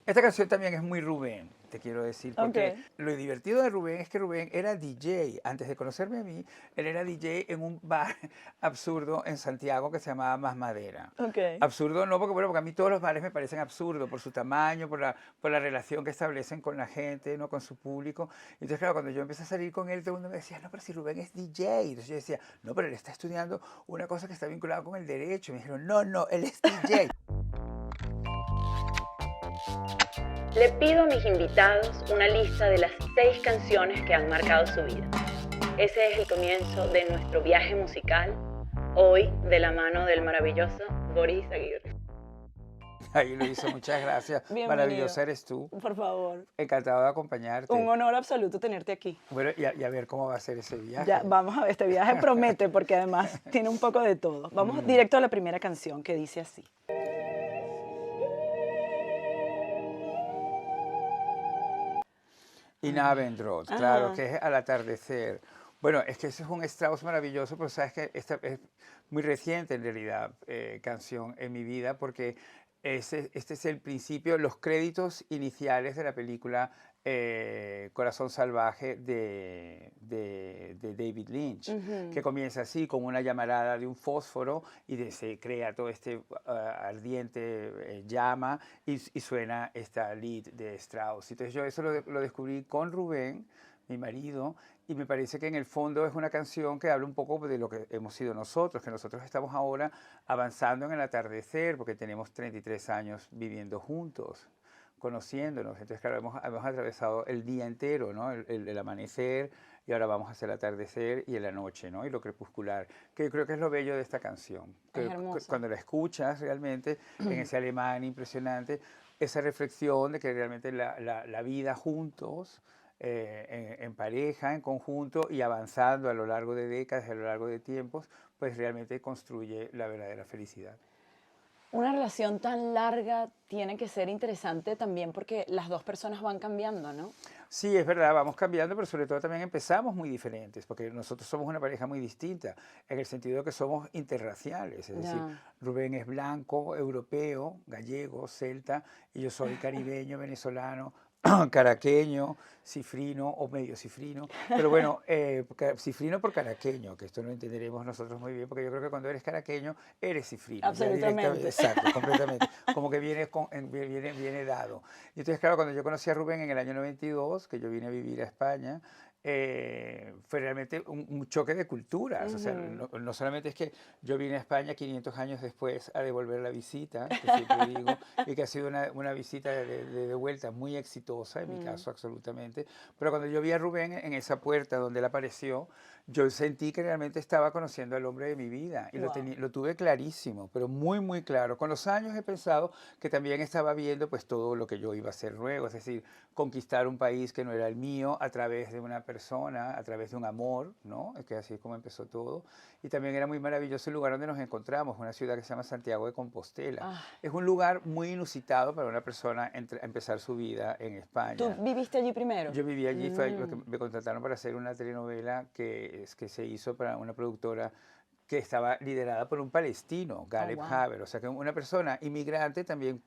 Esta canción también es muy Rubén, te quiero decir, porque Ok. lo divertido de Rubén es que Rubén era DJ. Antes de conocerme a mí, él era DJ en un bar absurdo en Santiago que se llamaba Más Madera. Ok. Absurdo no, porque, bueno, porque a mí todos los bares me parecen absurdos por su tamaño, por la relación que establecen con la gente, ¿no? Con su público. Entonces, claro, cuando yo empecé a salir con él, todo el mundo me decía, no, pero si Rubén es DJ. Entonces yo decía, no, pero él está estudiando una cosa que está vinculada con el derecho. Y me dijeron, no, no, él es DJ. Le pido a mis invitados una lista de las 6 canciones que han marcado su vida. Ese es el comienzo de nuestro viaje musical, hoy de la mano del maravilloso Boris Aguirre. Ahí lo hizo, muchas gracias. Bienvenido. Maravillosa eres tú. Por favor. Encantado de acompañarte. Un honor absoluto tenerte aquí. Bueno, y a ver cómo va a ser ese viaje. Ya, vamos a ver, este viaje promete porque además tiene un poco de todo. Vamos directo a la primera canción que dice así. Y Abendrot, claro, Ajá. que es al atardecer. Bueno, es que ese es un Strauss maravilloso, pero sabes que esta es muy reciente en realidad, canción en mi vida, porque este es el principio, los créditos iniciales de la película Corazón Salvaje de David Lynch, que comienza así, con una llamarada de un fósforo y se crea todo este ardiente llama y suena esta lead de Strauss. Entonces yo eso lo descubrí con Rubén, mi marido, y me parece que en el fondo es una canción que habla un poco de lo que hemos sido nosotros, que nosotros estamos ahora avanzando en el atardecer, porque tenemos 33 años viviendo juntos, conociéndonos. Entonces, claro, hemos atravesado el día entero, ¿no? El amanecer, y ahora vamos hacia el atardecer y en la noche, ¿no? Y lo crepuscular, que yo creo que es lo bello de esta canción. Es Que hermosa. cuando la escuchas realmente, en ese alemán impresionante, esa reflexión de que realmente la vida juntos, en pareja, en conjunto y avanzando a lo largo de décadas, a lo largo de tiempos, pues realmente construye la verdadera felicidad. Una relación tan larga tiene que ser interesante también porque las dos personas van cambiando, ¿no? Sí, es verdad, vamos cambiando, pero sobre todo también empezamos muy diferentes, porque nosotros somos una pareja muy distinta, en el sentido de que somos interraciales, es decir, Rubén es blanco, europeo, gallego, celta, y yo soy caribeño, venezolano, caraqueño, cifrino o medio cifrino, pero bueno, cifrino por caraqueño, que esto lo entenderemos nosotros muy bien, porque yo creo que cuando eres caraqueño, eres cifrino. Absolutamente. Exacto, completamente, como que viene dado. Y entonces, claro, cuando yo conocí a Rubén en el año 92, que yo vine a vivir a España, fue realmente un choque de culturas. O sea, no solamente es que yo vine a España 500 años después a devolver la visita, que siempre digo, y que ha sido una visita de vuelta muy exitosa, en mi caso absolutamente, pero cuando yo vi a Rubén en esa puerta donde él apareció, yo sentí que realmente estaba conociendo al hombre de mi vida y lo tuve clarísimo, pero muy, muy claro. Con los años he pensado que también estaba viendo pues todo lo que yo iba a hacer luego, es decir, conquistar un país que no era el mío a través de una persona, a través de un amor, ¿no? Es que así es como empezó todo. Y también era muy maravilloso el lugar donde nos encontramos, una ciudad que se llama Santiago de Compostela. Es un lugar muy inusitado para una persona empezar su vida en España. ¿Tú viviste allí primero? Yo viví allí, fue porque me contrataron para hacer una telenovela que se hizo para una productora que estaba liderada por un palestino, Galeb Haber. O sea que una persona inmigrante también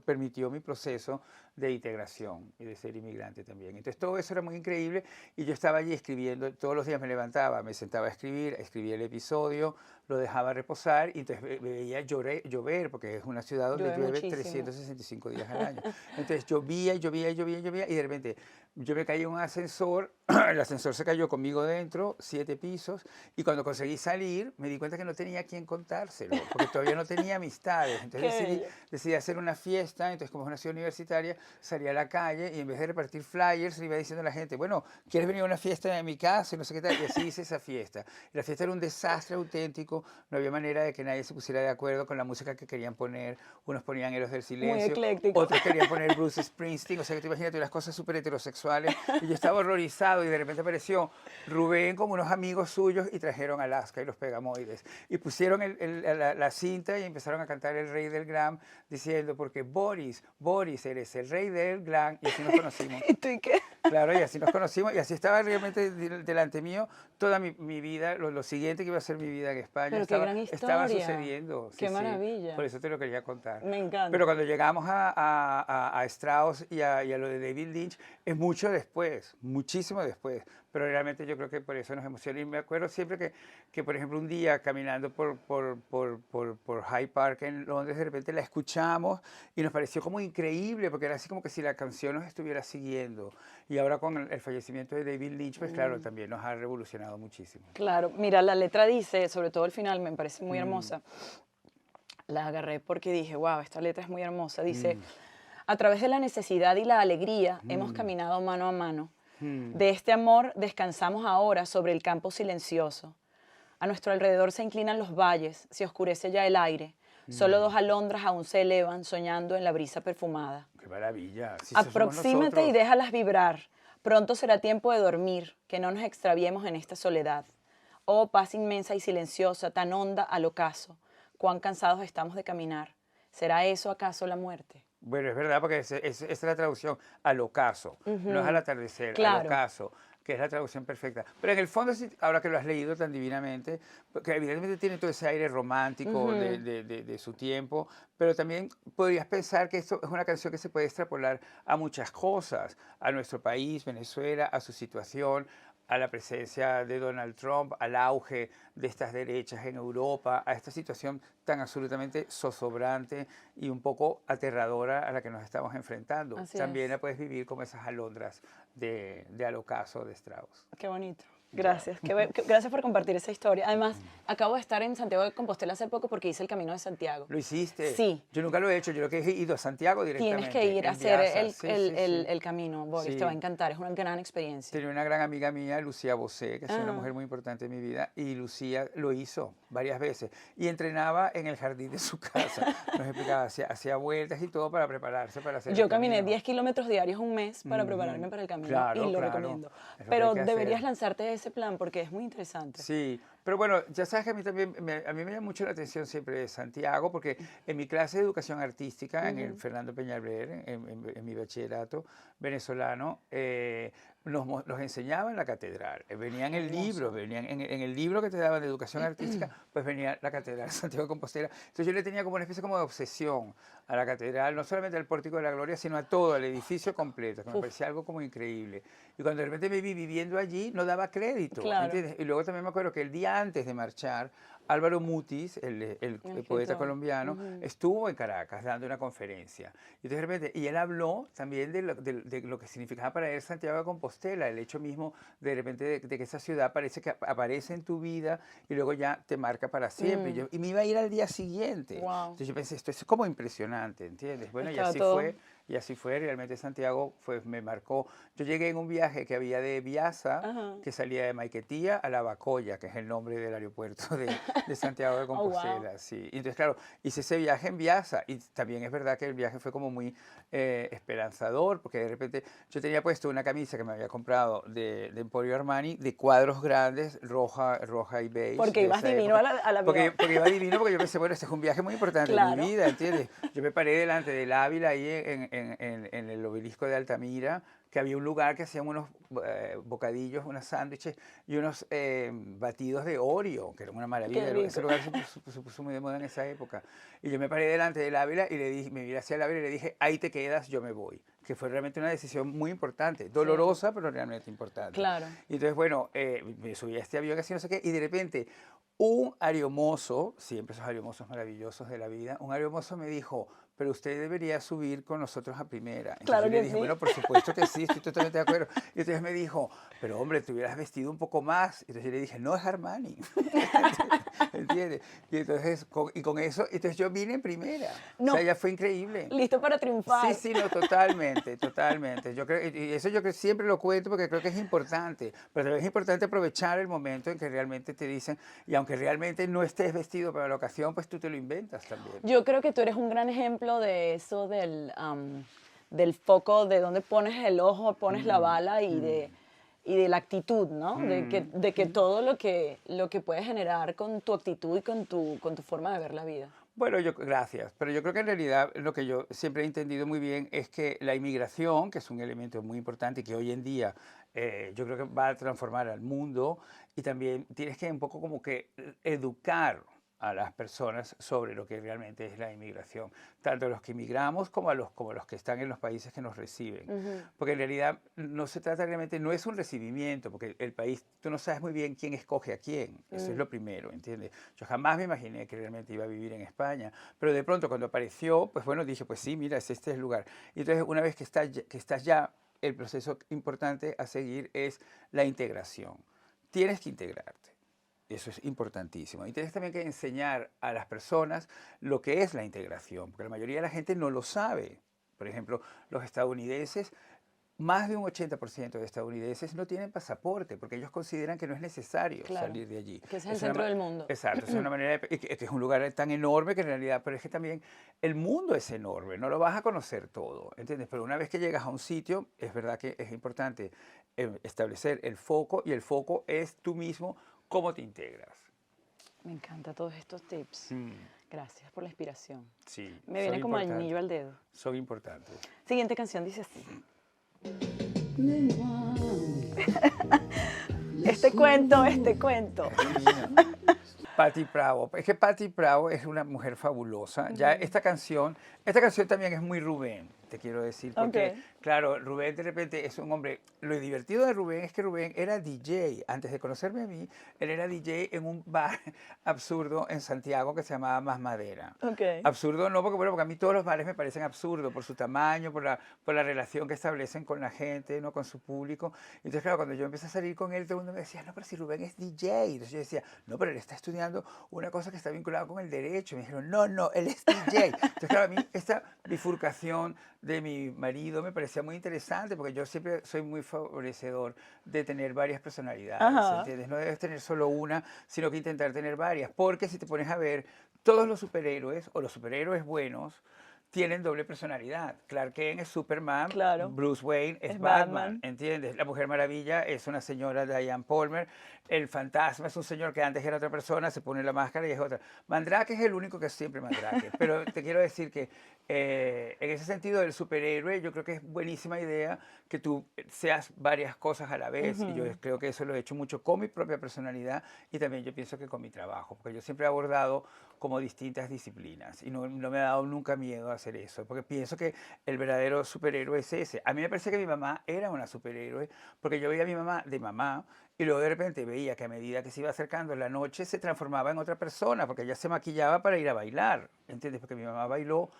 permitió mi proceso de integración y de ser inmigrante también. Entonces todo eso era muy increíble y yo estaba allí escribiendo, todos los días me levantaba, me sentaba a escribir, escribía el episodio, lo dejaba reposar y entonces veía llover, porque es una ciudad donde llueve muchísimo. 365 días al año. Entonces llovía y de repente yo me caí en un ascensor, el ascensor se cayó conmigo dentro, 7 pisos, y cuando conseguí salir me di cuenta que no tenía a quién contárselo, porque todavía no tenía amistades. Entonces decidí hacer una fiesta, entonces como es una ciudad universitaria, salí a la calle y en vez de repartir flyers le iba diciendo a la gente, bueno, ¿quieres venir a una fiesta en mi casa? Y no sé qué tal, y así hice esa fiesta. Y la fiesta era un desastre auténtico, no había manera de que nadie se pusiera de acuerdo con la música que querían poner, unos ponían Héroes del Silencio, Muy ecléctico. otros querían poner Bruce Springsteen, o sea que te imaginas las cosas súper heterosexuales sexuales, y yo estaba horrorizado, y de repente apareció Rubén con unos amigos suyos y trajeron Alaska y los Pegamoides, y pusieron la cinta y empezaron a cantar El Rey del Glam, diciendo, porque Boris, Boris, eres el Rey del Glam, y así nos conocimos. ¿Y tú y qué? Claro, y así nos conocimos, y así estaba realmente delante mío toda mi vida, lo siguiente que iba a ser mi vida en España, Pero qué gran estaba historia. sucediendo. Qué sí, maravilla. por eso te lo quería contar. Me encanta. Pero cuando llegamos a Strauss y a lo de David Lynch, es mucho después, muchísimo después, pero realmente yo creo que por eso nos emociona. Y me acuerdo siempre que por ejemplo, un día caminando por Hyde Park en Londres, de repente la escuchamos y nos pareció como increíble, porque era así como que si la canción nos estuviera siguiendo. Y ahora con el fallecimiento de David Lynch, pues claro, también nos ha revolucionado muchísimo. Claro, mira, la letra dice, sobre todo el final, me parece muy hermosa. La agarré porque dije, wow, esta letra es muy hermosa. Dice, a través de la necesidad y la alegría hemos caminado mano a mano. De este amor descansamos ahora sobre el campo silencioso. A nuestro alrededor se inclinan los valles, se oscurece ya el aire. Solo dos alondras aún se elevan soñando en la brisa perfumada. ¡Qué maravilla! Sí, eso somos Aproxímate y nosotros. déjalas vibrar. Pronto será tiempo de dormir, que no nos extraviemos en esta soledad. Oh, paz inmensa y silenciosa, tan honda al ocaso. Cuán cansados estamos de caminar. ¿Será eso acaso la muerte? Bueno, es verdad, porque esa es la traducción al ocaso, no es al atardecer, Claro. al ocaso, que es la traducción perfecta. Pero en el fondo, ahora que lo has leído tan divinamente, porque evidentemente tiene todo ese aire romántico de su tiempo, pero también podrías pensar que esto es una canción que se puede extrapolar a muchas cosas, a nuestro país, Venezuela, a su situación, a la presencia de Donald Trump, al auge de estas derechas en Europa, a esta situación tan absolutamente zozobrante y un poco aterradora a la que nos estamos enfrentando. Así También es. la puedes vivir como esas alondras de Al ocaso de Strauss. Qué bonito. Gracias. Gracias por compartir esa historia. Además, acabo de estar en Santiago de Compostela hace poco porque hice el Camino de Santiago. ¿Lo hiciste? Sí. Yo nunca lo he hecho, yo lo que he ido a Santiago directamente. Tienes que ir a en hacer Viasa. el, Sí, el- sí, el- sí. el camino, Boris. Sí. Te va a encantar. Es una gran experiencia. Tenía una gran amiga mía, Lucía Bosé, que es una Ah. mujer muy importante en mi vida, y Lucía lo hizo varias veces. Y entrenaba en el jardín de su casa. Nos explicaba, hacía vueltas y todo para prepararse para hacer Yo el caminé camino. 10 kilómetros diarios un mes para prepararme para el camino Claro, y lo claro. recomiendo. Es lo que Pero hay que deberías hacer. lanzarte ese plan porque es muy interesante. Sí, pero bueno, ya sabes que a mí también, a mí me llama mucho la atención siempre Santiago, porque en mi clase de educación artística, en el Fernando Peñalver, en mi bachillerato venezolano, nos enseñaban la catedral. Venían el libro, venían en el libro que te daban de educación artística, pues venía la catedral de Santiago de Compostela. Entonces yo le tenía como una especie como de obsesión a la catedral, no solamente al Pórtico de la Gloria, sino a todo, al edificio completo, que me parecía algo como increíble. Y cuando de repente me vi viviendo allí, no daba crédito. Claro. ¿Entiendes? Y luego también me acuerdo que el día antes de marchar, Álvaro Mutis, el poeta escritor. colombiano, estuvo en Caracas dando una conferencia. Y, de repente, y él habló también de lo que significaba para él Santiago de Compostela, el hecho mismo de repente de que esa ciudad parece que aparece en tu vida y luego ya te marca para siempre. Y me iba a ir al día siguiente. Wow. Entonces yo pensé, esto es como impresionante, ¿entiendes? Bueno, Estaba y así todo. fue. Y así fue, realmente Santiago me marcó. Yo llegué en un viaje que había de Viasa, Ajá. que salía de Maiquetía a La Bacoya, que es el nombre del aeropuerto de Santiago de wow. Compostela. Sí. Y entonces, claro, hice ese viaje en Viasa. Y también es verdad que el viaje fue como muy esperanzador, porque de repente yo tenía puesto una camisa que me había comprado de Emporio Armani, de cuadros grandes, roja y beige. Porque de ibas esa divino época. al avión. Porque iba divino, porque yo pensé, bueno, este es un viaje muy importante en Claro. mi vida, ¿entiendes? Yo me paré delante del Ávila ahí en el obelisco de Altamira, que había un lugar que hacían unos bocadillos, unos sándwiches y unos batidos de Oreo, que era una maravilla. Qué rico. Ese lugar se puso muy de moda en esa época. Y yo me paré delante del Ávila y le dije, me miré hacia el Ávila y le dije, ahí te quedas, yo me voy. Que fue realmente una decisión muy importante, dolorosa, pero realmente importante. Claro. Y entonces, bueno, me subí a este avión así, no sé qué, y de repente un aeromozo, siempre esos aeromozos maravillosos de la vida, un aeromozo me dijo, pero usted debería subir con nosotros a primera. Entonces Claro yo le que dije, sí. bueno, por supuesto que sí, estoy totalmente de acuerdo. Y entonces me dijo, pero hombre, te hubieras vestido un poco más. Entonces yo le dije, no, es Armani. ¿Entiendes? Y entonces, con eso, entonces yo vine en primera. No. O sea, ya fue increíble. Listo para triunfar. Sí, sí, no, totalmente, totalmente. Yo creo, y eso yo que siempre lo cuento porque creo que es importante, pero también es importante aprovechar el momento en que realmente te dicen, y aunque realmente no estés vestido para la ocasión, pues tú te lo inventas también. Yo creo que tú eres un gran ejemplo de eso del foco, de dónde pones el ojo, pones la bala y de la actitud, ¿no? De que todo lo que puedes generar con tu actitud y con tu forma de ver la vida. Bueno, gracias, pero yo creo que en realidad lo que yo siempre he entendido muy bien es que la inmigración, que es un elemento muy importante y que hoy en día yo creo que va a transformar al mundo, y también tienes que un poco como que educar a las personas sobre lo que realmente es la inmigración, tanto los que emigramos como los que están en los países que nos reciben. Porque en realidad no se trata realmente, no es un recibimiento, porque el país, tú no sabes muy bien quién escoge a quién, eso es lo primero, ¿entiendes? Yo jamás me imaginé que realmente iba a vivir en España, pero de pronto cuando apareció, pues bueno, dije, pues sí, mira, este es el lugar. Y entonces una vez que estás ya, el proceso importante a seguir es la integración. Tienes que integrarte. Eso es importantísimo. Y tienes también que enseñar a las personas lo que es la integración, porque la mayoría de la gente no lo sabe. Por ejemplo, los estadounidenses, más de un 80% de estadounidenses no tienen pasaporte, porque ellos consideran que no es necesario salir de allí. Que es el centro del mundo. Exacto, es una manera que es un lugar tan enorme que en realidad, pero es que también el mundo es enorme, no lo vas a conocer todo, ¿entiendes? Pero una vez que llegas a un sitio, es verdad que es importante establecer el foco, y el foco es tú mismo. ¿Cómo te integras? Me encantan todos estos tips. Gracias por la inspiración. Sí. Me viene como anillo al dedo. Son importantes. Siguiente canción dice así. Este cuento. Patti Pravo. Es que Patti Pravo es una mujer fabulosa. Ya esta canción también es muy Rubén, te quiero decir, porque claro, Rubén de repente es un hombre. Lo divertido de Rubén es que Rubén era DJ. Antes de conocerme a mí, él era DJ en un bar absurdo en Santiago que se llamaba Más Madera. Absurdo no, porque bueno, porque a mí todos los bares me parecen absurdos por su tamaño, por la relación que establecen con la gente, ¿no? Con su público. Entonces, claro, cuando yo empecé a salir con él, todo el mundo me decía, no, pero si Rubén es DJ. Entonces yo decía, no, pero él está estudiando una cosa que está vinculada con el derecho. Y me dijeron, no, él es DJ. Entonces, claro, a mí esta bifurcación de mi marido me parecía muy interesante, porque yo siempre soy muy favorecedor de tener varias personalidades, ¿entiendes? No debes tener solo una, sino que intentar tener varias, porque si te pones a ver, todos los superhéroes o los superhéroes buenos tienen doble personalidad. Clark Kent es Superman, Bruce Wayne es Batman, ¿entiendes? La Mujer Maravilla es una señora, Diane Palmer, el Fantasma es un señor que antes era otra persona, se pone la máscara y es otra. Mandrake es el único que es siempre Mandrake, pero te quiero decir que en ese sentido del superhéroe, yo creo que es buenísima idea que tú seas varias cosas a la vez, y yo creo que eso lo he hecho mucho con mi propia personalidad, y también yo pienso que con mi trabajo, porque yo siempre he abordado como distintas disciplinas y no me ha dado nunca miedo a hacer eso, porque pienso que el verdadero superhéroe es ese. A mí me parece que mi mamá era una superhéroe, porque yo veía a mi mamá de mamá y luego de repente veía que a medida que se iba acercando la noche se transformaba en otra persona, porque ella se maquillaba para ir a bailar, ¿entiendes? Porque mi mamá bailó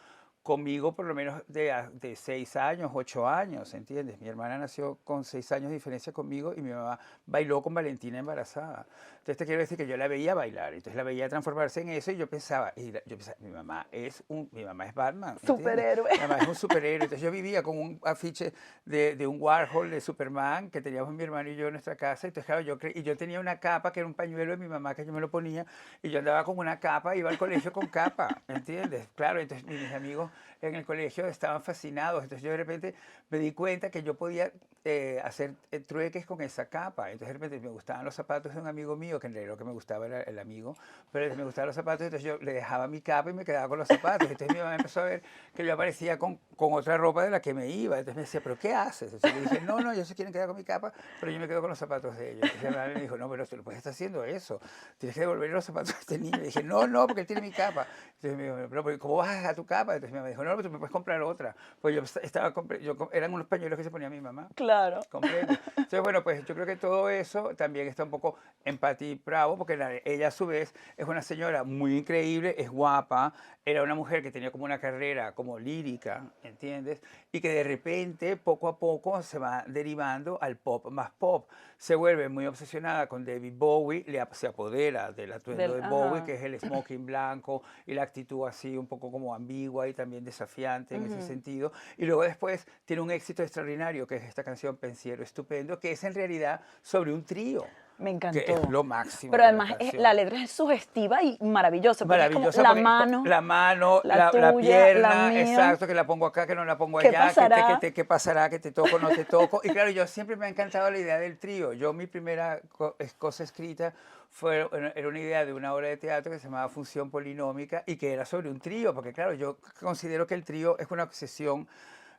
conmigo por lo menos de 6 años, 8 años, ¿entiendes? Mi hermana nació con 6 años de diferencia conmigo y mi mamá bailó con Valentina embarazada. Entonces te quiero decir que yo la veía bailar, entonces la veía transformarse en eso, y yo pensaba, mi mamá es Batman. Superhéroe. Mi mamá es un superhéroe. Entonces yo vivía con un afiche de un Warhol de Superman que teníamos mi hermano y yo en nuestra casa. Entonces claro, yo tenía una capa que era un pañuelo de mi mamá que yo me lo ponía, y yo andaba con una capa, iba al colegio con capa, ¿entiendes? Claro, entonces mis amigos en el colegio estaban fascinados. Entonces yo de repente me di cuenta que yo podía hacer trueques con esa capa. Entonces de repente me gustaban los zapatos de un amigo mío, que en realidad lo que me gustaba era el amigo, pero me gustaban los zapatos, entonces yo le dejaba mi capa y me quedaba con los zapatos. Entonces mi mamá empezó a ver que yo aparecía con otra ropa de la que me iba. Entonces me decía, ¿pero qué haces? Entonces yo le dije, no, ellos se quieren quedar con mi capa, pero yo me quedo con los zapatos de ellos. Entonces mi mamá me dijo, no, pero tú no puedes estar haciendo eso, tienes que devolver los zapatos a este niño. Y dije, no, porque él tiene mi capa. Entonces me dijo, pero ¿cómo vas a dejar tu capa? Entonces mi mamá dijo, no, pero tú me puedes comprar otra. Pues eran unos pañuelos que se ponía mi mamá. Claro. ¿Comprende? Entonces, bueno, pues yo creo que todo eso también está un poco en Patti Pravo, porque ella a su vez es una señora muy increíble, es guapa, era una mujer que tenía como una carrera como lírica, ¿entiendes? Y que de repente, poco a poco, se va derivando al pop más pop. Se vuelve muy obsesionada con David Bowie, se apodera del atuendo de Bowie, que es el smoking blanco y la actitud así un poco como ambigua y también desafiante en ese sentido. Y luego después tiene un éxito extraordinario, que es esta canción Pensiero Estupendo, que es en realidad sobre un trío. Me que encantó. es lo máximo Pero de la además canción. la letra es sugestiva y maravillosa. Porque Maravillosa, es como porque la mano, la la tuya, la pierna, mía. exacto, que la pongo acá, que no la pongo ¿Qué allá, pasará? qué pasará, que te toco, no te toco. Y claro, yo siempre me ha encantado la idea del trío. Yo mi primera cosa escrita era una idea de una obra de teatro que se llamaba Función Polinómica y que era sobre un trío, porque claro, yo considero que el trío es una obsesión.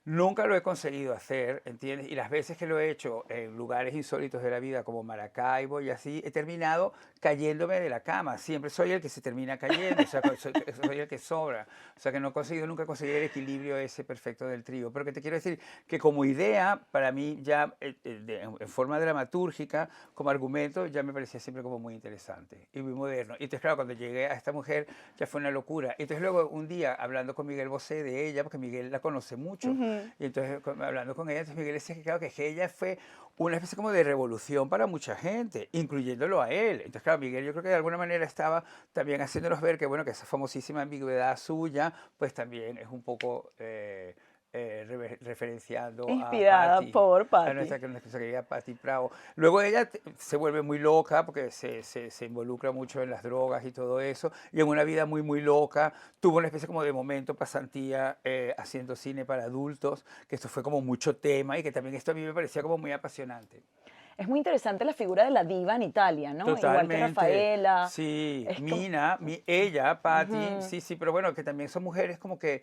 Nunca lo he conseguido hacer, ¿entiendes? Y las veces que lo he hecho en lugares insólitos de la vida, como Maracaibo y así, he terminado cayéndome de la cama. Siempre soy el que se termina cayendo, o sea, soy el que sobra. O sea, que no he conseguido nunca conseguir el equilibrio ese perfecto del trío. Pero que te quiero decir que como idea, para mí ya en forma dramatúrgica, como argumento, ya me parecía siempre como muy interesante y muy moderno. Y entonces, claro, cuando llegué a esta mujer, ya fue una locura. Y entonces luego un día, hablando con Miguel Bosé de ella, porque Miguel la conoce mucho, y entonces, hablando con ella, entonces Miguel decía que, claro, que ella fue una especie como de revolución para mucha gente, incluyéndolo a él. Entonces, claro, Miguel yo creo que de alguna manera estaba también haciéndonos ver que, bueno, que esa famosísima ambigüedad suya, pues también es un poco referenciando a Inspirada por a Patti. nuestra querida Patti Pravo. Luego ella se vuelve muy loca porque se involucra mucho en las drogas y todo eso, y en una vida muy, muy loca. Tuvo una especie como de momento pasantía haciendo cine para adultos, que esto fue como mucho tema y que también esto a mí me parecía como muy apasionante. Es muy interesante la figura de la diva en Italia, ¿no? Igual que Totalmente. Rafaela. Sí, Es como, Mina, ella, Patti, sí, sí, pero bueno, que también son mujeres como que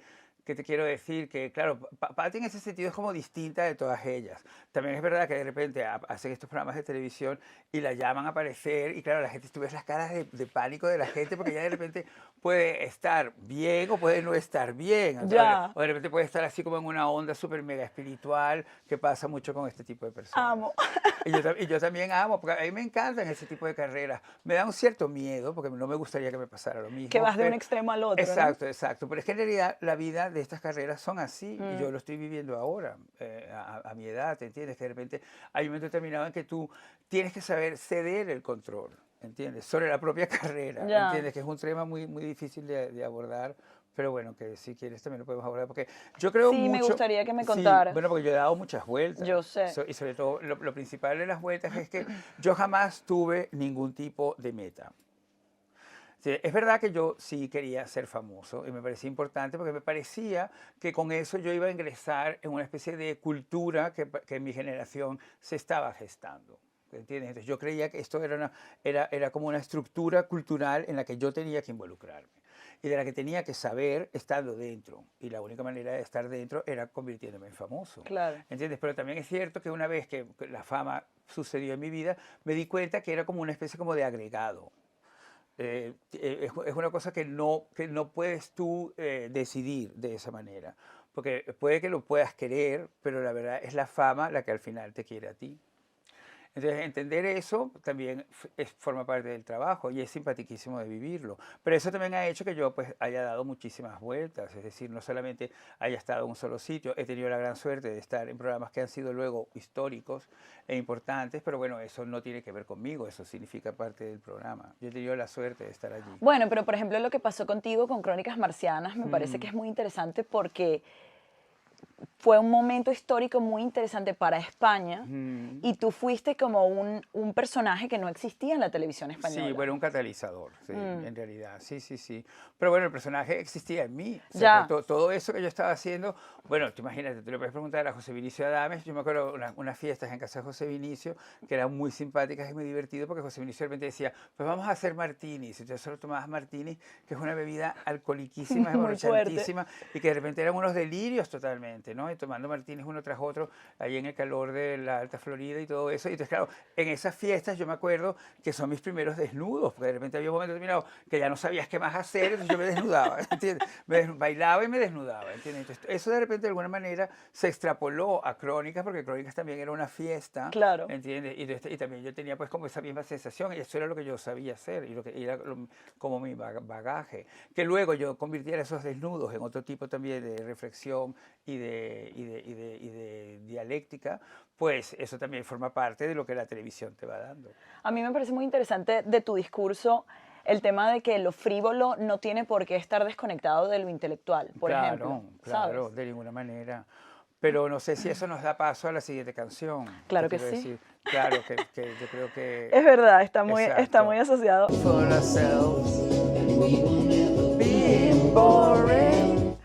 te quiero decir que, claro, Patti en ese sentido es como distinta de todas ellas. También es verdad que de repente hacen estos programas de televisión y la llaman a aparecer y claro, la gente, tú ves las caras de pánico de la gente porque ya de repente puede estar bien o puede no estar bien. ya, O de repente puede estar así como en una onda súper mega espiritual que pasa mucho con este tipo de personas. amo. Y yo también amo, porque a mí me encantan ese tipo de carreras. Me da un cierto miedo, porque no me gustaría que me pasara lo mismo. Que vas de un extremo al otro, ¿no? Exacto, exacto. Pero es que en realidad la vida de estas carreras son así, y yo lo estoy viviendo ahora, a mi edad, ¿te entiendes? Que de repente hay un momento determinado en que tú tienes que saber ceder el control, ¿entiendes? Sobre la propia carrera, Ya. ¿entiendes? Que es un tema muy, muy difícil de abordar. Pero bueno, que si quieres también lo podemos abordar, porque yo creo Sí, me mucho... gustaría que me Sí, contaras. bueno, porque yo he dado muchas vueltas. Yo sé. Y sobre todo, lo principal de las vueltas es que yo jamás tuve ningún tipo de meta. Sí, es verdad que yo sí quería ser famoso y me parecía importante porque me parecía que con eso yo iba a ingresar en una especie de cultura que en mi generación se estaba gestando. ¿Entiendes? Entonces yo creía que esto era como una estructura cultural en la que yo tenía que involucrarme y de la que tenía que saber estando dentro. Y la única manera de estar dentro era convirtiéndome en famoso. Claro. ¿Entiendes? Pero también es cierto que una vez que la fama sucedió en mi vida, me di cuenta que era como una especie como de agregado. Es una cosa que no puedes tú decidir de esa manera. Porque puede que lo puedas querer, pero la verdad es la fama la que al final te quiere a ti. Entonces, entender eso también forma parte del trabajo y es simpaticísimo de vivirlo. Pero eso también ha hecho que yo pues haya dado muchísimas vueltas, es decir, no solamente haya estado en un solo sitio, he tenido la gran suerte de estar en programas que han sido luego históricos e importantes, pero bueno, eso no tiene que ver conmigo, eso significa parte del programa. Yo he tenido la suerte de estar allí. Bueno, pero por ejemplo lo que pasó contigo con Crónicas Marcianas me parece que es muy interesante porque fue un momento histórico muy interesante para España y tú fuiste como un personaje que no existía en la televisión española. Sí, bueno, un catalizador, sí, en realidad, sí, sí, sí. Pero bueno, el personaje existía en mí. O sea, Ya. todo eso que yo estaba haciendo, bueno, tú imagínate, tú le puedes preguntar a José Vinicio Adames, yo me acuerdo unas fiestas en casa de José Vinicio que eran muy simpáticas y muy divertidas porque José Vinicio de repente decía, pues vamos a hacer martinis. Entonces solo tomabas martinis, que es una bebida alcoholiquísima, Muy fuerte. emborrachantísima, y que de repente eran unos delirios totalmente, ¿no? Y tomando martinis uno tras otro, ahí en el calor de la Alta Florida y todo eso. Y entonces, claro, en esas fiestas yo me acuerdo que son mis primeros desnudos, porque de repente había un momento determinado que ya no sabías qué más hacer, entonces yo me desnudaba, ¿entiendes? Bailaba y me desnudaba, ¿entiendes? Entonces, eso de repente de alguna manera se extrapoló a Crónicas, porque Crónicas también era una fiesta, Claro. ¿entiendes? Y también yo tenía pues como esa misma sensación, y eso era lo que yo sabía hacer, y lo que era como mi bagaje. Que luego yo convirtiera esos desnudos en otro tipo también de reflexión y de dialéctica, pues eso también forma parte de lo que la televisión te va dando. A mí me parece muy interesante de tu discurso el tema de que lo frívolo no tiene por qué estar desconectado de lo intelectual, por ejemplo. Claro, ¿Sabes? de ninguna manera. Pero no sé si eso nos da paso a la siguiente canción. Claro te que quiero sí. decir. Claro, que yo creo que... Es verdad, está muy Exacto. asociado. For ourselves, being boring.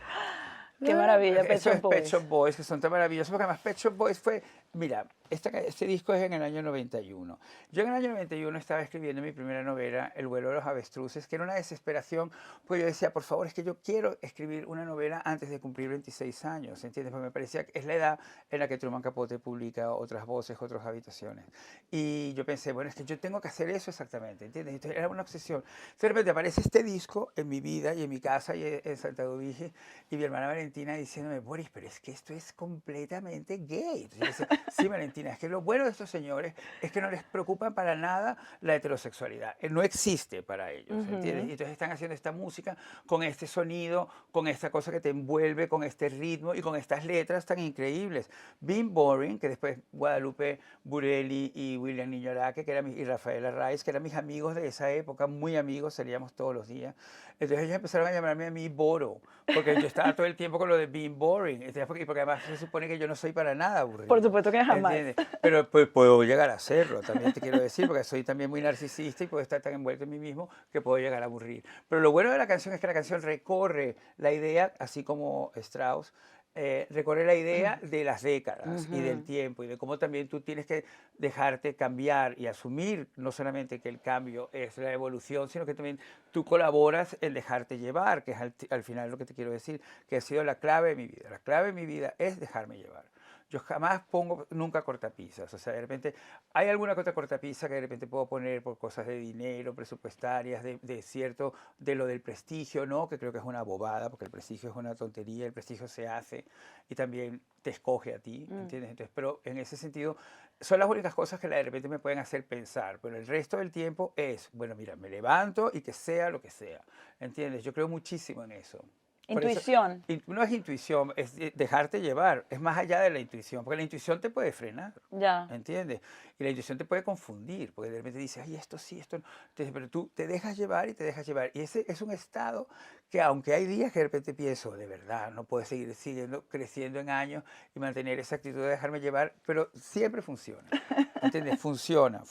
Qué maravilla, Pet Eso Shop es Pet Boys. Shop Boys, que son tan maravillosos, porque además Pet Shop Boys fue, mira, este disco es en el año 91. Yo en el año 91 estaba escribiendo mi primera novela, El vuelo de los avestruces, que era una desesperación, porque yo decía, por favor, es que yo quiero escribir una novela antes de cumplir 26 años, ¿entiendes? Porque me parecía que es la edad en la que Truman Capote publica Otras voces, otras habitaciones. Y yo pensé, bueno, es que yo tengo que hacer eso exactamente, ¿entiendes? Entonces era una obsesión. De repente aparece este disco en mi vida y en mi casa y en Santa Dubige, y mi hermana Valentina diciéndome, Boris, pero es que esto es completamente gay. Entonces yo decía, sí, Valentina, es que lo bueno de estos señores es que no les preocupa para nada la heterosexualidad. No existe para ellos, ¿entiendes? Y entonces están haciendo esta música con este sonido, con esta cosa que te envuelve, con este ritmo y con estas letras tan increíbles. Being Boring, que después Guadalupe Burelli y William Niñoraque, y Rafael Arraiz, que eran mis amigos de esa época, muy amigos, salíamos todos los días. Entonces ellos empezaron a llamarme a mí Boro, porque yo estaba todo el tiempo con lo de Being Boring. Entonces, porque además se supone que yo no soy para nada aburrido. Por supuesto que jamás. ¿Entiendes? Pero pues, puedo llegar a hacerlo, también te quiero decir, porque soy también muy narcisista y puedo estar tan envuelto en mí mismo que puedo llegar a aburrir. Pero lo bueno de la canción es que la canción recorre la idea, así como Strauss, recorre la idea de las décadas y del tiempo y de cómo también tú tienes que dejarte cambiar y asumir no solamente que el cambio es la evolución, sino que también tú colaboras en dejarte llevar, que es al final lo que te quiero decir, que ha sido la clave de mi vida. La clave de mi vida es dejarme llevar. Yo jamás pongo nunca cortapisas, o sea, de repente hay alguna que otra cortapisa que de repente puedo poner por cosas de dinero, presupuestarias, de cierto, de lo del prestigio, ¿no? Que creo que es una bobada, porque el prestigio es una tontería, el prestigio se hace y también te escoge a ti, ¿entiendes? Entonces, pero en ese sentido, son las únicas cosas que de repente me pueden hacer pensar, pero el resto del tiempo es, bueno, mira, me levanto y que sea lo que sea, ¿entiendes? Yo creo muchísimo en eso. Por eso, Intuición. no es intuición, es dejarte llevar, es más allá de la intuición, porque la intuición te puede frenar, Ya. ¿entiendes? Y la intuición te puede confundir, porque de repente dices, ay, esto sí, esto no. Entonces, pero tú te dejas llevar y te dejas llevar. Y ese es un estado que aunque hay días que de repente pienso, de verdad, no puedo seguir creciendo en años y mantener esa actitud de dejarme llevar, pero siempre funciona. ¿Entiendes? Funciona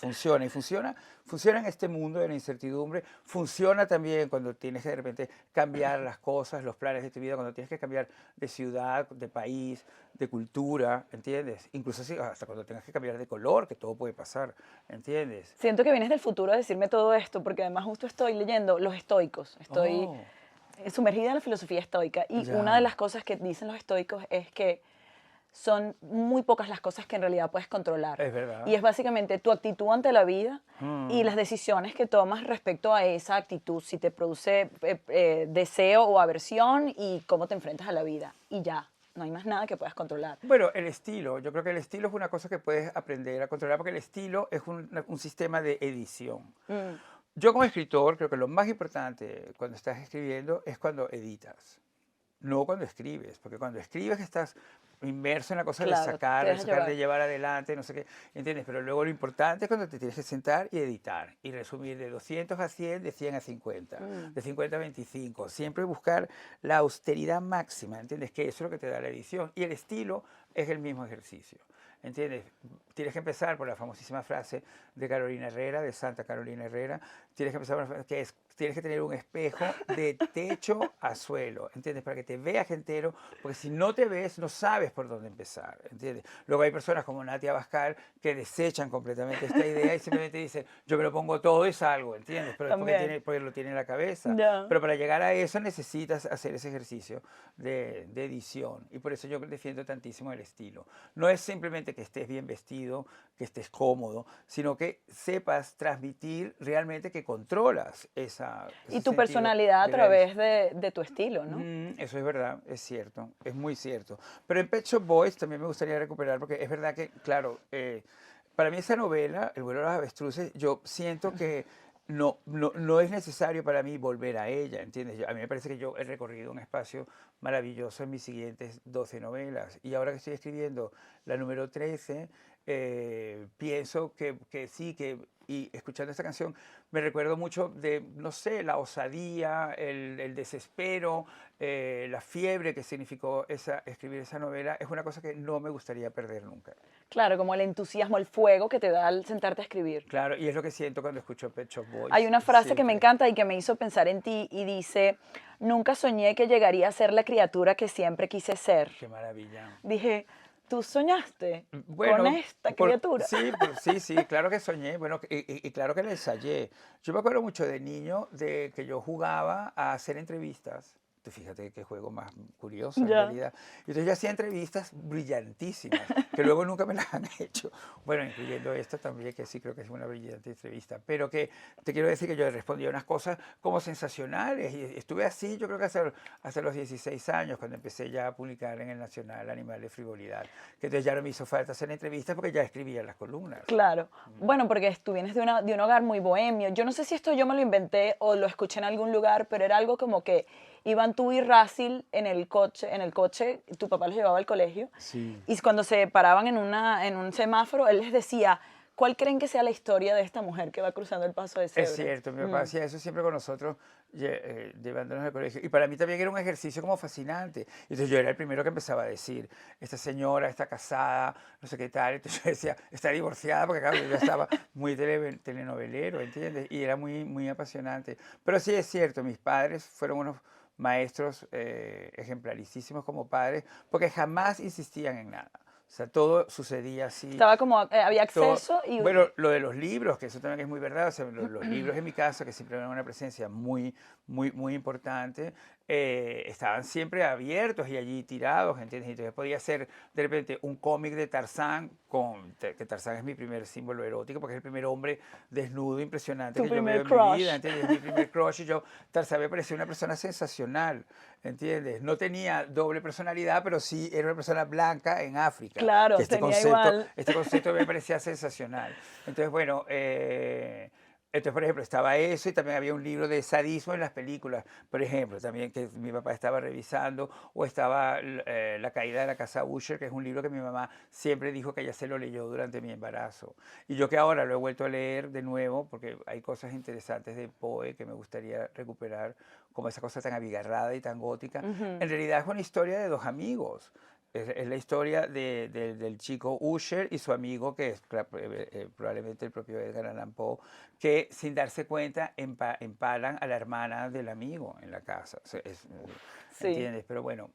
y funciona en este mundo de la incertidumbre, funciona también cuando tienes que de repente cambiar las cosas, los planes de tu vida, cuando tienes que cambiar de ciudad, de país, de cultura, ¿entiendes? Incluso hasta cuando tengas que cambiar de color, que todo puede pasar, ¿entiendes? Siento que vienes del futuro a decirme todo esto, porque además justo estoy leyendo Los estoicos. Estoy Oh, sumergida en la filosofía estoica y ya. una de las cosas que dicen los estoicos es que son muy pocas las cosas que en realidad puedes controlar. Es verdad. Y es básicamente tu actitud ante la vida y las decisiones que tomas respecto a esa actitud, si te produce deseo o aversión y cómo te enfrentas a la vida. Y ya, no hay más nada que puedas controlar. Bueno, el estilo, yo creo que el estilo es una cosa que puedes aprender a controlar, porque el estilo es un sistema de edición. Yo como escritor creo que lo más importante cuando estás escribiendo es cuando editas, no cuando escribes, porque cuando escribes estás inmerso en la cosa Claro, de sacar, te dejas llevar. de llevar adelante, no sé qué, ¿entiendes? Pero luego lo importante es cuando te tienes que sentar y editar y resumir de 200 a 100, de 100 a 50, de 50 a 25, siempre buscar la austeridad máxima, ¿entiendes? Que eso es lo que te da la edición y el estilo es el mismo ejercicio. ¿Entiendes? Tienes que empezar por la famosísima frase de Carolina Herrera, de Santa Carolina Herrera, tienes que empezar por la frase que es, tienes que tener un espejo de techo a suelo, ¿entiendes? Para que te veas entero, porque si no te ves, no sabes por dónde empezar, ¿entiendes? Luego hay personas como Natia Bascal que desechan completamente esta idea y simplemente dicen, yo me lo pongo todo y salgo, ¿entiendes? Pero es porque lo tiene en la cabeza. Ya. Pero para llegar a eso necesitas hacer ese ejercicio de edición y por eso yo defiendo tantísimo el estilo. No es simplemente que estés bien vestido, que estés cómodo, sino que sepas transmitir realmente que controlas ese Y tu sentido personalidad a de la través de tu estilo, ¿no? eso es verdad, es cierto, es muy cierto. Pero en Pet Shop Boys también me gustaría recuperar, porque es verdad que, claro, para mí esa novela, El vuelo de los avestruces, yo siento que no es necesario para mí volver a ella, ¿entiendes? A mí me parece que yo he recorrido un espacio maravilloso en mis siguientes 12 novelas. Y ahora que estoy escribiendo la número 13, pienso que sí, y escuchando esta canción me recuerdo mucho de, no sé, la osadía, el desespero, la fiebre que significó escribir esa novela. Es una cosa que no me gustaría perder nunca. Claro, como el entusiasmo, el fuego que te da al sentarte a escribir. Claro, y es lo que siento cuando escucho Pet Shop Boys. Hay una frase que me siempre. encanta y que me hizo pensar en ti y dice, nunca soñé que llegaría a ser la criatura que siempre quise ser. Qué maravilla. Dije, ¿tú soñaste Bueno, con esta criatura? sí, sí, claro que soñé, bueno, y claro que la ensayé. Yo me acuerdo mucho de niño de que yo jugaba a hacer entrevistas. Tú fíjate qué juego más curioso en Ya. realidad. Y entonces yo hacía entrevistas brillantísimas, que luego nunca me las han hecho. Bueno, incluyendo esta también, que sí creo que es una brillante entrevista. Pero que te quiero decir que yo respondía unas cosas como sensacionales. Y estuve así, yo creo que hasta los 16 años, cuando empecé ya a publicar en el Nacional Animal de Frivolidad. Que entonces ya no me hizo falta hacer entrevistas porque ya escribía las columnas. Claro. Bueno, porque tú vienes de un hogar muy bohemio. Yo no sé si esto yo me lo inventé o lo escuché en algún lugar, pero era algo como que iban tú y Racil en el coche, tu papá los llevaba al colegio, Sí. y cuando se paraban en un semáforo, él les decía, ¿cuál creen que sea la historia de esta mujer que va cruzando el paso de cebra? Es cierto, mi papá hacía eso siempre con nosotros, llevándonos al colegio. Y para mí también era un ejercicio como fascinante. Entonces yo era el primero que empezaba a decir, esta señora está casada, no sé qué tal. Entonces yo decía, está divorciada, porque claro, yo ya estaba muy telenovelero, ¿entiendes? Y era muy, muy apasionante. Pero sí es cierto, mis padres fueron unos maestros ejemplarísimos como padres, porque jamás insistían en nada. O sea, todo sucedía así. Estaba como, había Todo- acceso y... bueno, lo de los libros, que eso también es muy verdad, o sea, los libros en mi casa, que siempre eran una presencia muy, muy, muy importante, estaban siempre abiertos y allí tirados, ¿entiendes? Entonces podía ser de repente un cómic de Tarzán, que Tarzán es mi primer símbolo erótico, porque es el primer hombre desnudo impresionante Tu que yo primer veo en crush. mi vida, ¿entiendes? Es mi primer crush y Tarzán me parecía una persona sensacional, ¿entiendes? No tenía doble personalidad, pero sí era una persona blanca en África. Claro, Que tenía igual. este concepto me parecía sensacional. Entonces, bueno, entonces, por ejemplo, estaba eso y también había un libro de sadismo en las películas, por ejemplo, también que mi papá estaba revisando, o estaba La caída de la casa Usher, que es un libro que mi mamá siempre dijo que ella se lo leyó durante mi embarazo. Y yo que ahora lo he vuelto a leer de nuevo, porque hay cosas interesantes de Poe que me gustaría recuperar, como esa cosa tan abigarrada y tan gótica. En realidad es una historia de dos amigos. Es la historia del chico Usher y su amigo, que es probablemente el propio Edgar Allan Poe, que sin darse cuenta empalan a la hermana del amigo en la casa. O sea, Sí. ¿entiendes? Pero bueno,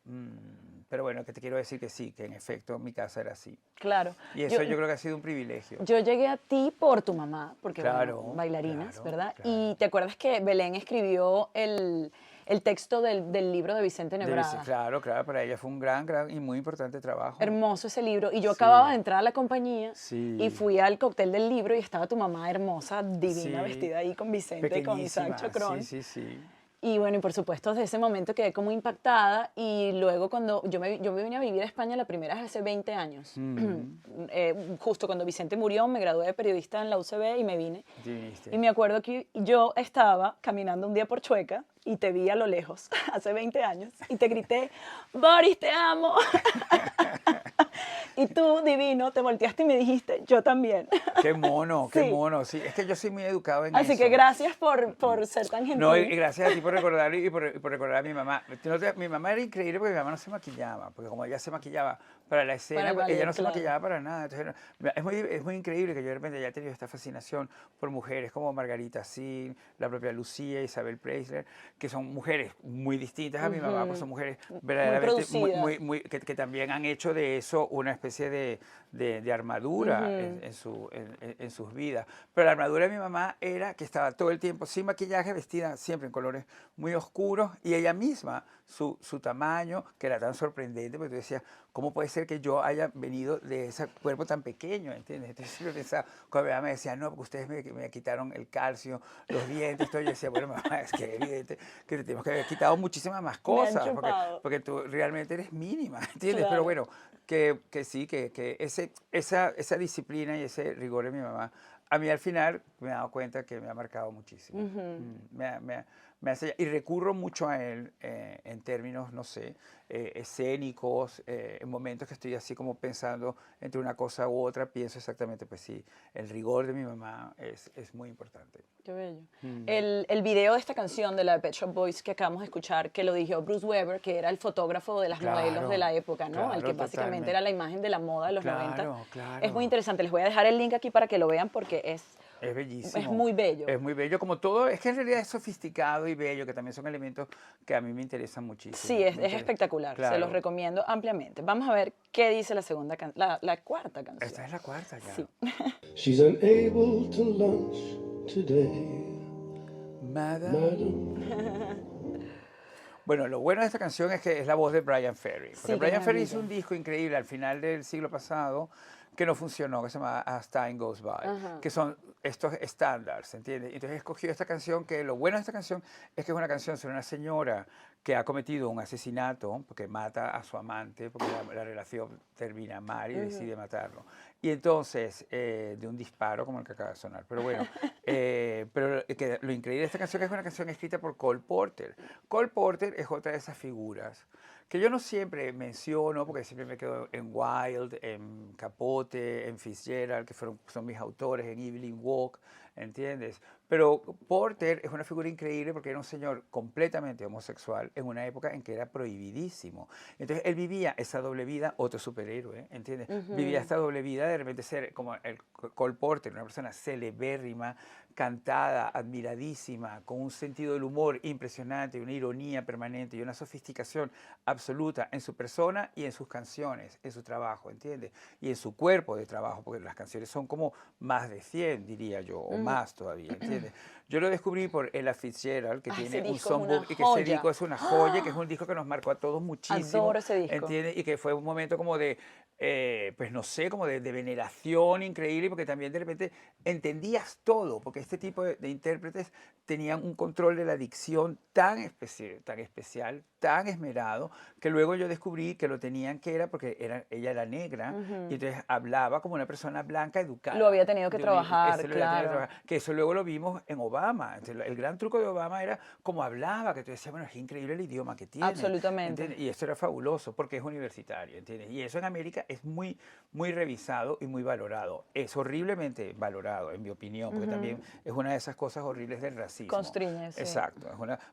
que te quiero decir que sí, que en efecto mi casa era así. Claro. Y eso yo creo que ha sido un privilegio. Yo llegué a ti por tu mamá, porque Claro, bueno, bailarinas, claro, ¿verdad? claro. Y te acuerdas que Belén escribió el texto del libro de Vicente Nebrada. Claro, claro, para ella fue un gran, gran y muy importante trabajo. Hermoso ese libro. Y yo Sí. acababa de entrar a la compañía Sí. y fui al cóctel del libro y estaba tu mamá hermosa, divina, Sí. vestida ahí con Vicente, con Isaac Pequeñísima, Chocrón. sí, sí, sí. Y bueno, y por supuesto, desde ese momento quedé como impactada y luego cuando yo me vine a vivir a España la primera vez hace 20 años. Justo cuando Vicente murió, me gradué de periodista en la UCB y me vine. Viniste. Y me acuerdo que yo estaba caminando un día por Chueca y te vi a lo lejos, hace 20 años, y te grité, Boris, te amo. Y tú, divino, te volteaste y me dijiste, yo también. Qué mono, qué Sí. mono. Sí, es que yo soy muy educado en Así eso. que gracias por ser tan gentil. No, y gracias a ti por recordarlo y por recordar a mi mamá. Mi mamá era increíble porque mi mamá no se maquillaba, porque como ella se maquillaba para la escena, Para el ballet, ella no se claro. maquillaba para nada. Entonces, es muy increíble que yo de repente haya tenido esta fascinación por mujeres como Margarita Sin, la propia Lucía, Isabel Preisler, que son mujeres muy distintas a mi mamá, pues son mujeres verdaderamente producidas. que también han hecho de eso una especie de armadura en sus vidas. Pero la armadura de mi mamá era que estaba todo el tiempo sin maquillaje, vestida siempre en colores muy oscuros, y ella misma, su tamaño, que era tan sorprendente, porque tú decías, ¿cómo puede ser que yo haya venido de ese cuerpo tan pequeño? ¿Entiendes? Entonces siempre pensaba, cuando mi mamá me decía, no, porque ustedes me quitaron el calcio, los dientes, todo, yo decía, bueno, mamá, es que es evidente que te tenemos que haber quitado muchísimas más cosas, chupado. porque tú realmente eres mínima, ¿entiendes? Claro. Pero bueno, que sí, que esa disciplina y ese rigor de mi mamá, a mí al final me he dado cuenta que me ha marcado muchísimo. y recurro mucho a él en términos, no sé, escénicos, en momentos que estoy así como pensando entre una cosa u otra, pienso exactamente, pues sí, el rigor de mi mamá es muy importante. Qué bello. El video de esta canción de la Pet Shop Boys que acabamos de escuchar, que lo dirigió Bruce Weber, que era el fotógrafo de las modelos de la época, ¿no? El que Claro, básicamente totalmente. era la imagen de la moda de los 90. Claro, Es muy claro. interesante. Les voy a dejar el link aquí para que lo vean porque Es es bellísimo. muy bello. Es muy bello, como todo, es que en realidad es sofisticado y bello, que también son elementos que a mí me interesan muchísimo. Sí, es espectacular. Se los Claro. recomiendo ampliamente. Vamos a ver qué dice la cuarta canción. Esta es la cuarta ya. Sí. She's unable to lunch today, Madam. madam. Bueno, lo bueno de esta canción es que es la voz de Brian Ferry. Porque Sí, qué Brian Ferry hizo maravilla. un disco increíble al final del siglo pasado que no funcionó, que se llama As Time Goes By, Ajá. que son estos estándares, ¿entiendes? Entonces escogió esta canción, que lo bueno de esta canción es que es una canción sobre una señora que ha cometido un asesinato, porque mata a su amante, porque la relación termina mal y decide matarlo. Y entonces, de un disparo como el que acaba de sonar. Pero bueno, pero lo increíble de esta canción es que es una canción escrita por Cole Porter. Cole Porter es otra de esas figuras que yo no siempre menciono, porque siempre me quedo en Wilde, en Capote, en Fitzgerald, que son mis autores, en Evelyn Waugh, ¿entiendes? Pero Porter es una figura increíble porque era un señor completamente homosexual en una época en que era prohibidísimo. Entonces él vivía esa doble vida, otro superhéroe, ¿entiendes? Vivía esta doble vida de repente ser como el Cole Porter, una persona celebérrima, cantada, admiradísima, con un sentido del humor impresionante, una ironía permanente y una sofisticación absoluta en su persona y en sus canciones, en su trabajo, ¿entiendes? Y en su cuerpo de trabajo, porque las canciones son como más de 100, diría yo, o más todavía, ¿entiendes? Yo lo descubrí por Ella Fitzgerald, que Ah, ese tiene un disco es una songbook y que ese joya. disco es una joya, que es un disco que nos marcó a todos muchísimo, Adoro ese disco. ¿entiendes? Y que fue un momento como de, pues no sé, como de veneración increíble, porque también de repente entendías todo, porque este tipo de intérpretes tenían un control de la dicción tan especial, tan esmerado, que luego yo descubrí que lo tenían que era porque ella era negra, y entonces hablaba como una persona blanca educada. Lo había tenido que De trabajar, eso lo había tenido que claro. trabajar, que eso luego lo vimos en Obama. Entonces, el gran truco de Obama era cómo hablaba, que tú decías, bueno, es increíble el idioma que tiene. Absolutamente. ¿Entiendes? Y eso era fabuloso porque es universitario, ¿entiendes? Y eso en América es muy, muy revisado y muy valorado. Es horriblemente valorado, en mi opinión, porque también es una de esas cosas horribles del racismo. Constriñe, sí. Exacto.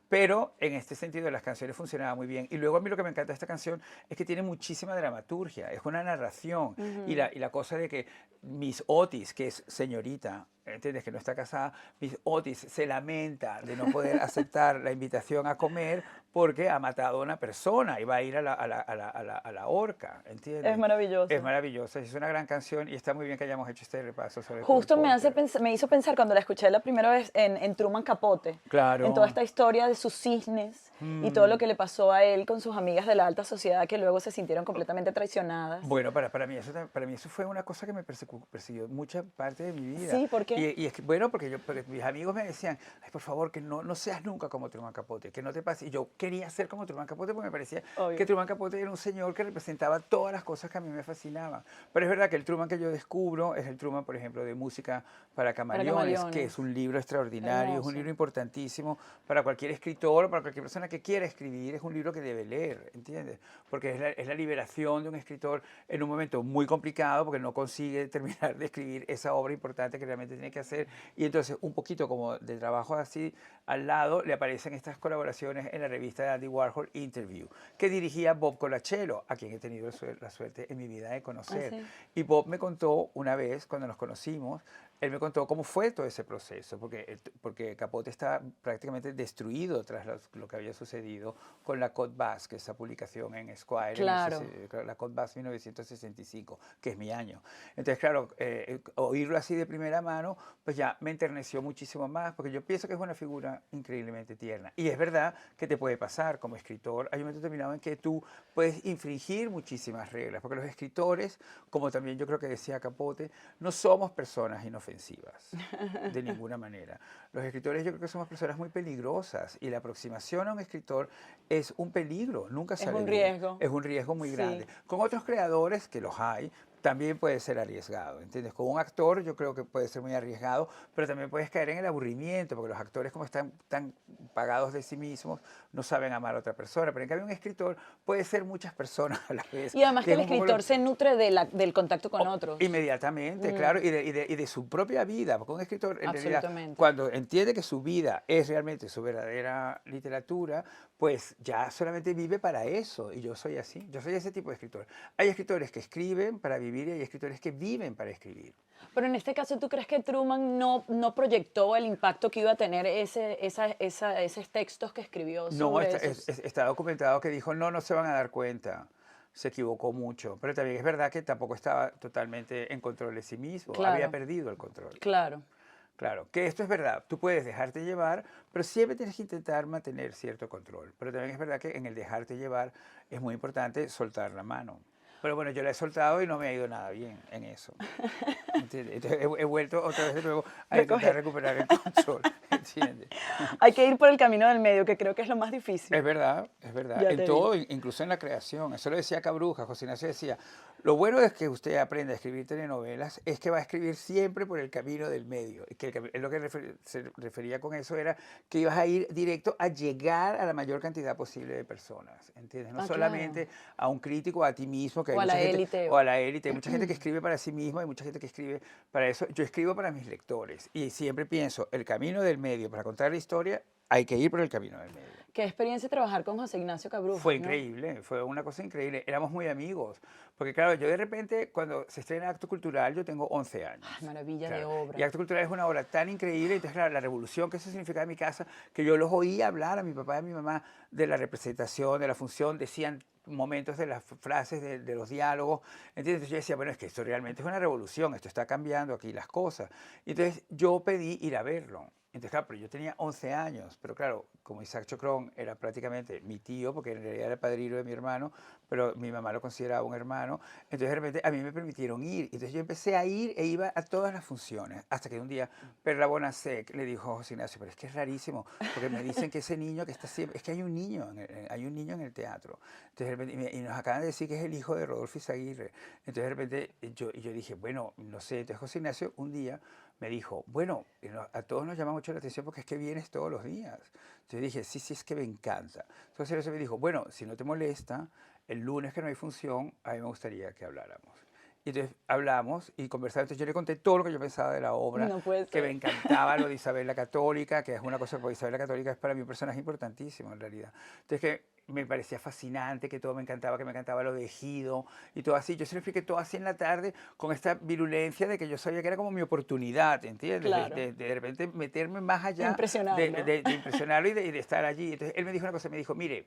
Pero en este sentido las canciones funcionaban muy bien. Y luego a mí lo que me encanta de esta canción es que tiene muchísima dramaturgia, es una narración. Y la cosa de que Miss Otis, que es señorita, ¿entiendes? Que no está casada, Miss Otis se lamenta de no poder aceptar la invitación a comer porque ha matado a una persona y va a ir a la horca, ¿entiendes? Es maravilloso. Es maravilloso, es una gran canción y está muy bien que hayamos hecho este repaso sobre Justo Cole Porter. me hizo pensar cuando la escuché la primera vez en Truman Capote. Claro. En toda esta historia de sus cisnes y todo lo que le pasó a él con sus amigas de la alta sociedad que luego se sintieron completamente traicionadas. Bueno, para mí eso fue una cosa que me persiguió mucha parte de mi vida. Sí, ¿por qué? Y es que, bueno, porque mis amigos me decían, ay, por favor, que no seas nunca como Truman Capote, que no te pase. Y yo quería ser como Truman Capote porque me parecía Obvio. que Truman Capote era un señor que representaba todas las cosas que a mí me fascinaban. Pero es verdad que el Truman que yo descubro es el Truman, por ejemplo, de Música para Camaleones, que es un libro extraordinario, es Hermoso. un libro importantísimo para cualquier escritor o para cualquier persona que quiera escribir, es un libro que debe leer, ¿entiendes? Porque es la liberación de un escritor en un momento muy complicado porque no consigue terminar de escribir esa obra importante que realmente tiene que hacer, y entonces un poquito como de trabajo así al lado le aparecen estas colaboraciones en la revista de Andy Warhol, Interview, que dirigía Bob Colachero, a quien he tenido la suerte en mi vida de conocer. ¿Ah, sí? Y Bob me contó una vez, cuando nos conocimos, él me contó cómo fue todo ese proceso, porque Capote está prácticamente destruido tras lo que había sucedido con la Code Bass, que es esa publicación en Esquire, Claro. la Code Bass 1965, que es mi año. Entonces, claro, oírlo así de primera mano, pues ya me enterneció muchísimo más, porque yo pienso que es una figura increíblemente tierna. Y es verdad que te puede pasar como escritor, hay un momento determinado en que tú puedes infringir muchísimas reglas, porque los escritores, como también yo creo que decía Capote, no somos personas inofensivas, de ninguna manera. Los escritores yo creo que somos personas muy peligrosas y la aproximación a un escritor es un peligro, nunca sale un bien. riesgo. Es un riesgo muy Sí. grande. Con otros creadores, que los hay, también puede ser arriesgado, ¿entiendes? Con un actor yo creo que puede ser muy arriesgado, pero también puedes caer en el aburrimiento, porque los actores como están tan pagados de sí mismos, no saben amar a otra persona, pero en cambio un escritor puede ser muchas personas a la vez. Y además que el es un poco escritor se nutre del contacto con otros. Inmediatamente, claro, y de su propia vida, porque un escritor en realidad Absolutamente. cuando entiende que su vida es realmente su verdadera literatura, pues ya solamente vive para eso, y yo soy así, yo soy ese tipo de escritor. Hay escritores que escriben para vivir y hay escritores que viven para escribir. Pero en este caso, ¿tú crees que Truman no proyectó el impacto que iba a tener esos textos que escribió No, sobre está, esos? está documentado que dijo, no, no se van a dar cuenta. Se equivocó mucho, pero también es verdad que tampoco estaba totalmente en control de sí mismo, había Claro. perdido el control. Claro. Claro, que esto es verdad, tú puedes dejarte llevar, pero siempre tienes que intentar mantener cierto control. Pero también es verdad que en el dejarte llevar es muy importante soltar la mano. Pero bueno, yo la he soltado y no me ha ido nada bien en eso. ¿Entiendes? Entonces he vuelto otra vez de nuevo a intentar recuperar el control. ¿Entiendes? Hay que ir por el camino del medio, que creo que es lo más difícil. Es verdad, es verdad. Ya En te todo, incluso en la creación. Eso lo decía Cabruja. José Ignacio decía, lo bueno es que usted aprende a escribir telenovelas, es que va a escribir siempre por el camino del medio. Y que es lo que se refería con eso era que ibas a ir directo a llegar a la mayor cantidad posible de personas, ¿entiendes? No solamente a un crítico, a ti mismo, que hay O a mucha la gente, élite. o a la élite. Hay mucha gente que escribe para sí mismo, hay mucha gente que escribe para eso. Yo escribo para mis lectores y siempre pienso, el camino del medio para contar la historia, hay que ir por el camino del medio. Qué experiencia trabajar con José Ignacio Cabruja. Fue ¿no? increíble, fue una cosa increíble. Éramos muy amigos. Porque claro, yo de repente, cuando se estrena Acto Cultural, yo tengo 11 años. Ay, maravilla Claro. de obra. Y Acto Cultural es una obra tan increíble. Entonces, claro, la revolución que eso significaba en mi casa, que yo los oía hablar a mi papá y a mi mamá de la representación, de la función, decían momentos de las frases, de los diálogos. ¿Entiendes? Entonces yo decía, bueno, es que esto realmente es una revolución, esto está cambiando aquí las cosas. Y entonces yo pedí ir a verlo. Entonces, claro, pero yo tenía 11 años, pero claro, como Isaac Chocrón era prácticamente mi tío, porque en realidad era el padrino de mi hermano, pero mi mamá lo consideraba un hermano, entonces de repente a mí me permitieron ir. Entonces yo empecé a ir e iba a todas las funciones, hasta que un día Perla Bonasek le dijo a José Ignacio, pero es que es rarísimo, porque me dicen que ese niño que está siempre, es que hay un niño en el teatro. Entonces, de repente, y nos acaban de decir que es el hijo de Rodolfo Izaguirre. Entonces de repente yo dije, bueno, no sé, entonces José Ignacio un día me dijo, bueno, a todos nos llama mucho la atención porque es que vienes todos los días. Yo dije, sí, sí, es que me encanta. Entonces él me dijo, bueno, si no te molesta, el lunes que no hay función, a mí me gustaría que habláramos. Y entonces hablamos y conversamos. Entonces yo le conté todo lo que yo pensaba de la obra, No puede que ser. me encantaba lo de Isabel la Católica, que es una cosa, porque Isabel la Católica es para mí un personaje importantísimo en realidad. Entonces que me parecía fascinante, que todo me encantaba, que me encantaba lo de Ejido y todo así. Yo se lo expliqué todo así en la tarde con esta virulencia de que yo sabía que era como mi oportunidad, ¿entiendes? Claro. De repente meterme más allá, Impresionarlo. de impresionarlo y de estar allí. Entonces él me dijo una cosa, me dijo, mire,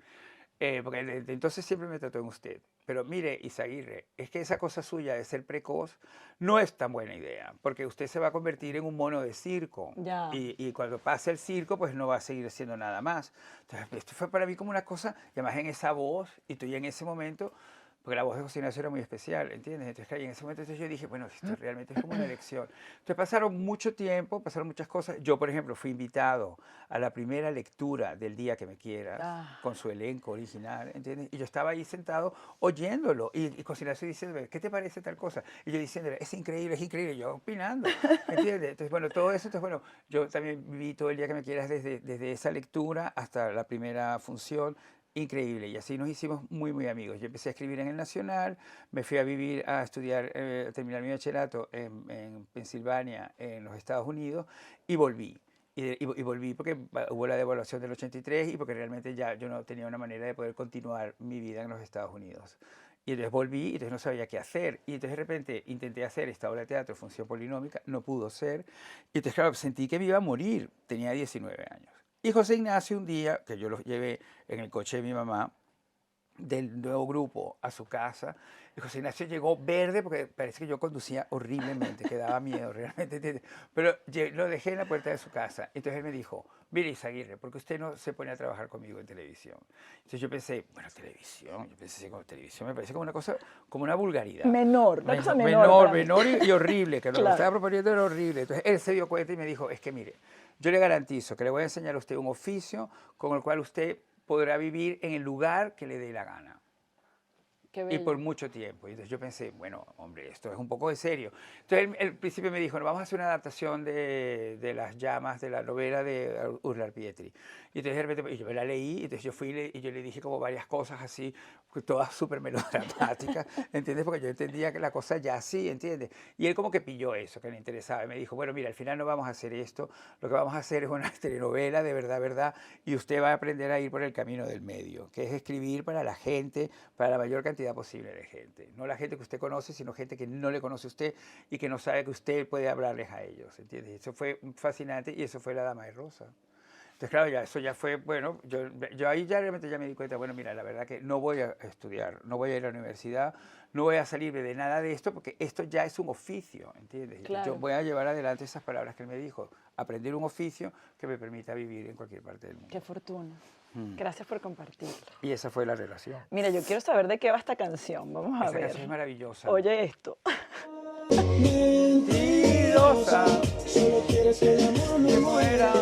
porque desde entonces siempre me trató en usted. Pero mire, Izaguirre, es que esa cosa suya de ser precoz no es tan buena idea, porque usted se va a convertir en un mono de circo. Ya. Y cuando pase el circo, pues no va a seguir haciendo nada más. Entonces, esto fue para mí como una cosa, y además en esa voz, y tú ya en ese momento, porque la voz de José Ignacio era muy especial, ¿entiendes? Entonces, claro, y en ese momento entonces yo dije, bueno, esto realmente es como una elección. Entonces pasaron mucho tiempo, pasaron muchas cosas. Yo, por ejemplo, fui invitado a la primera lectura del Día que me quieras, con su elenco original, ¿entiendes? Y yo estaba ahí sentado oyéndolo, y José Ignacio diciendo, ¿qué te parece tal cosa? Y yo diciéndole, es increíble, yo opinando, ¿entiendes? Entonces, bueno, todo eso, entonces, bueno, yo también viví todo el Día que me quieras desde esa lectura hasta la primera función. Increíble, y así nos hicimos muy, muy amigos. Yo empecé a escribir en el Nacional, me fui a vivir, a estudiar, a terminar mi bachillerato en Pensilvania, en los Estados Unidos, y volví. Y volví porque hubo la devaluación del 83 y porque realmente ya yo no tenía una manera de poder continuar mi vida en los Estados Unidos. Y entonces volví y entonces no sabía qué hacer. Y entonces de repente intenté hacer esta obra de teatro, función polinómica, no pudo ser. Y entonces, claro, sentí que me iba a morir. Tenía 19 años. Y José Ignacio un día, que yo lo llevé en el coche de mi mamá, del nuevo grupo a su casa, y José Ignacio llegó verde porque parece que yo conducía horriblemente, que daba miedo realmente, ¿entiendes? Pero lo dejé en la puerta de su casa. Entonces él me dijo, mire Izaguirre, ¿por qué usted no se pone a trabajar conmigo en televisión? Entonces yo pensé, bueno, televisión, yo pensé como televisión, me parece como una cosa, como una vulgaridad. Menor, una cosa menor. Menor y horrible, que lo que Claro. estaba proponiendo era horrible. Entonces él se dio cuenta y me dijo, es que mire, yo le garantizo que le voy a enseñar a usted un oficio con el cual usted podrá vivir en el lugar que le dé la gana. Qué y por bello. mucho tiempo. Y entonces yo pensé, bueno, hombre, esto es un poco de serio. Entonces él al principio me dijo, no, vamos a hacer una adaptación de Las llamas, de la novela de Urlar Pietri. Y entonces de repente, y yo me la leí, y entonces yo fui y yo le dije como varias cosas así, todas súper melodramáticas, ¿entiendes? Porque yo entendía que la cosa ya así, ¿entiendes? Y él como que pilló eso, que le interesaba. Y me dijo, bueno, mira, al final no vamos a hacer esto, lo que vamos a hacer es una telenovela de verdad, verdad, y usted va a aprender a ir por el camino del medio, que es escribir para la gente, para la mayor cantidad posible de gente. No la gente que usted conoce, sino gente que no le conoce a usted y que no sabe que usted puede hablarles a ellos, ¿entiendes? Eso fue fascinante y eso fue La Dama de Rosa. Entonces, claro, ya, eso ya fue, bueno, yo ahí ya realmente ya me di cuenta, bueno, mira, la verdad que no voy a estudiar, no voy a ir a la universidad, no voy a salirme de nada de esto, porque esto ya es un oficio, ¿entiendes? Yo Claro. voy a llevar adelante esas palabras que él me dijo, aprender un oficio que me permita vivir en cualquier parte del mundo. Qué fortuna. Gracias por compartirlo. Y esa fue la relación. Mira, yo quiero saber de qué va esta canción. Vamos a Esa ver. canción es maravillosa. Oye esto. Mentirosa, Solo quieres que el amor me me muera.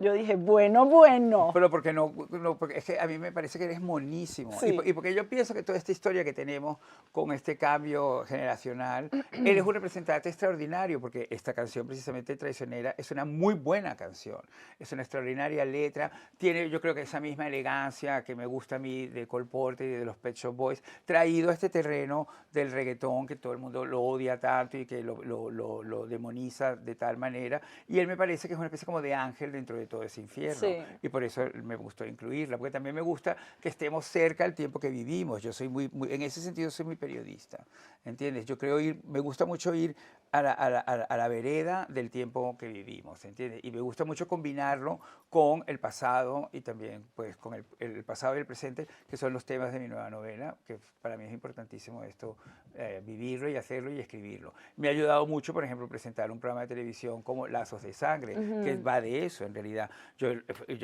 Yo dije, bueno, bueno. Pero porque no, porque es que a mí me parece que eres monísimo. Sí. Y porque yo pienso que toda esta historia que tenemos con este cambio generacional, él es un representante extraordinario, porque esta canción precisamente Traicionera es una muy buena canción. Es una extraordinaria letra. Tiene, yo creo que esa misma elegancia que me gusta a mí de Cole Porter y de los Pet Shop Boys, traído a este terreno del reggaetón que todo el mundo lo odia tanto y que lo demoniza de tal manera. Y él me parece que es una especie como de ángel dentro de todo ese infierno. Sí. Y por eso me gustó incluirla, porque también me gusta que estemos cerca del tiempo que vivimos. Yo soy en ese sentido soy muy periodista, ¿entiendes? Yo creo me gusta mucho ir a la vereda del tiempo que vivimos, ¿entiendes? Y me gusta mucho combinarlo con el pasado y también pues con el pasado y el presente, que son los temas de mi nueva novela, que para mí es importantísimo esto, vivirlo y hacerlo y escribirlo. Me ha ayudado mucho, por ejemplo, presentar un programa de televisión como Lazos de Sangre, que va de eso en realidad. Yo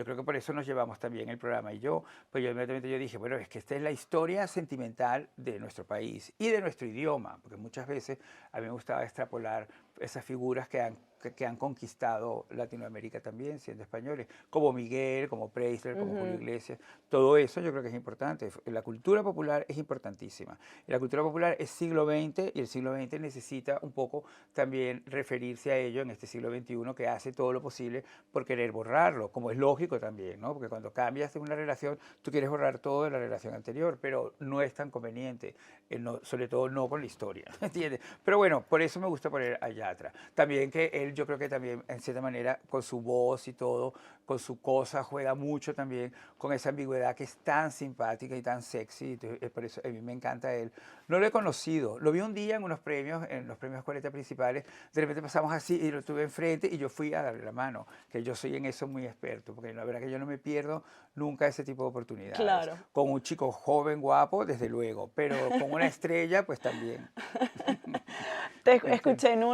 creo que por eso nos llevamos también el programa y yo, pues yo inmediatamente yo dije, bueno, es que esta es la historia sentimental de nuestro país y de nuestro idioma, porque muchas veces a mí me gustaba extrapolar esas figuras que han conquistado Latinoamérica también, siendo españoles, como Miguel, como Preisler, como Julio Iglesias. Todo eso yo creo que es importante. La cultura popular es importantísima. Y la cultura popular es siglo XX y el siglo XX necesita un poco también referirse a ello en este siglo XXI, que hace todo lo posible por querer borrarlo, como es lógico también, ¿no? Porque cuando cambias de una relación, tú quieres borrar todo de la relación anterior, pero no es tan conveniente, sobre todo no con la historia, ¿entiendes? Pero bueno, por eso me gusta poner a Yatra. También que él, yo creo que también, en cierta manera, con su voz y todo, con su cosa, juega mucho también con esa ambigüedad que es tan simpática y tan sexy. Entonces, por eso a mí me encanta él. No lo he conocido, lo vi un día en unos premios, en los premios 40 principales, de repente pasamos así y lo tuve enfrente y yo fui a darle la mano, que yo soy en eso muy experto, porque la verdad que yo no me pierdo nunca ese tipo de oportunidades. Claro. Con un chico joven, guapo, desde luego, pero con una estrella, pues también. Te escuché en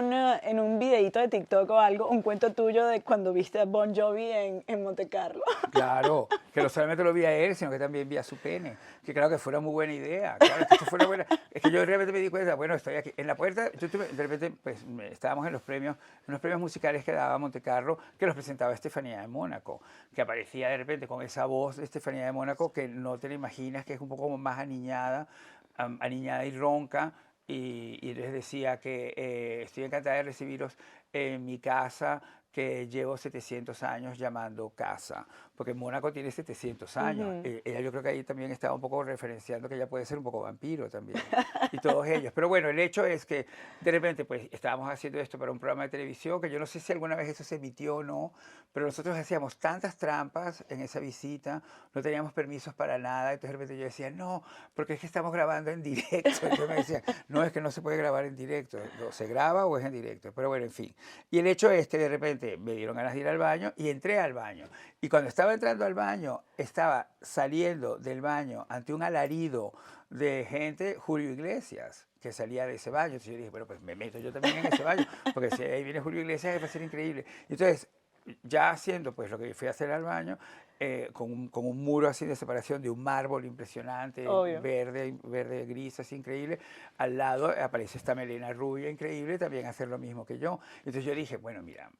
un videíto de TikTok o algo, un cuento tuyo de cuando viste a Bon Jovi en Monte Carlo. Claro, que no solamente lo vi a él, sino que también vi a su pene, que claro que fue una muy buena idea. Claro, que esto fue una buena, es que yo realmente me di cuenta, bueno, estoy aquí en la puerta, de repente pues estábamos en los premios musicales que daba Monte Carlo, que los presentaba Estefanía de Mónaco, que aparecía de repente con esa voz de Estefanía de Mónaco que no te la imaginas, que es un poco como más aniñada y ronca. Y les decía que estoy encantada de recibiros en mi casa, que llevo 700 años llamando casa, porque Mónaco tiene 700 años. Ella yo creo que ahí también estaba un poco referenciando que ella puede ser un poco vampiro también, y todos ellos. Pero bueno, el hecho es que de repente pues estábamos haciendo esto para un programa de televisión, que yo no sé si alguna vez eso se emitió o no, pero nosotros hacíamos tantas trampas en esa visita, no teníamos permisos para nada, entonces de repente yo decía, no, porque es que estamos grabando en directo. Entonces me decían, no, es que no se puede grabar en directo, o se graba o es en directo, pero bueno, en fin. Y el hecho es que de repente me dieron ganas de ir al baño y entré al baño. Y cuando estaba entrando al baño, estaba saliendo del baño ante un alarido de gente, Julio Iglesias, que salía de ese baño. Entonces yo dije, bueno, pues me meto yo también en ese baño, porque si ahí viene Julio Iglesias va a ser increíble. Entonces, ya haciendo pues lo que fui a hacer al baño, con un muro así de separación de un mármol impresionante, Obvio. verde, gris, así increíble. Al lado aparece esta melena rubia increíble, también hacer lo mismo que yo. Entonces yo dije, bueno, mira,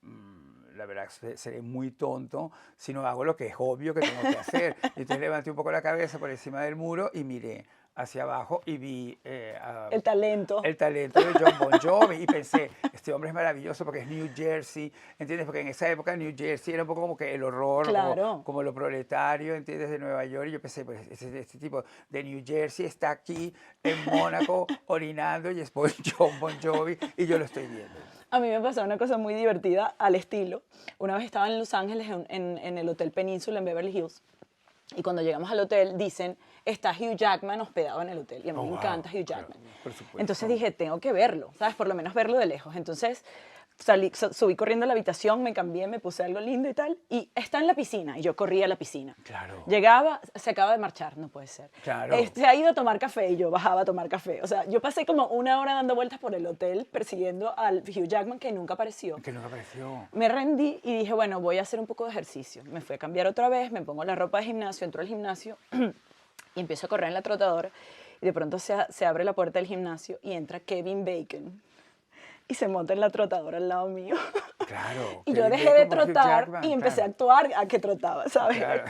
la verdad seré muy tonto si no hago lo que es obvio que tengo que hacer. Entonces levanté un poco la cabeza por encima del muro y miré hacia abajo y vi El talento. el talento de John Bon Jovi y pensé, este hombre es maravilloso porque es New Jersey, ¿entiendes? Porque en esa época New Jersey era un poco como que el horror, Claro. como lo proletario, ¿entiendes? De Nueva York y yo pensé, pues este tipo de New Jersey está aquí en Mónaco orinando y es John Bon Jovi y yo lo estoy viendo. A mí me pasó una cosa muy divertida al estilo. Una vez estaba en Los Ángeles, en el Hotel Península en Beverly Hills, y cuando llegamos al hotel dicen, está Hugh Jackman hospedado en el hotel, y a mí Oh, me wow, encanta Hugh claro, Jackman. por supuesto. Entonces dije, tengo que verlo, ¿sabes? Por lo menos verlo de lejos. Entonces subí corriendo a la habitación, me cambié, me puse algo lindo y tal, y está en la piscina, y yo corrí a la piscina. Claro. Llegaba, se acaba de marchar, no puede ser. Claro. Se ha ido a tomar café, y yo bajaba a tomar café. O sea, yo pasé como una hora dando vueltas por el hotel persiguiendo al Hugh Jackman que nunca apareció. Que nunca apareció. Me rendí y dije, bueno, voy a hacer un poco de ejercicio. Me fui a cambiar otra vez, me pongo la ropa de gimnasio, entro al gimnasio y empiezo a correr en la trotadora. Y de pronto se abre la puerta del gimnasio y entra Kevin Bacon. Y se monta en la trotadora al lado mío. Claro. Y yo Kevin dejé de Bacon, Hugh trotar Jackman, y empecé claro. a actuar a que trotaba, ¿sabes? Claro.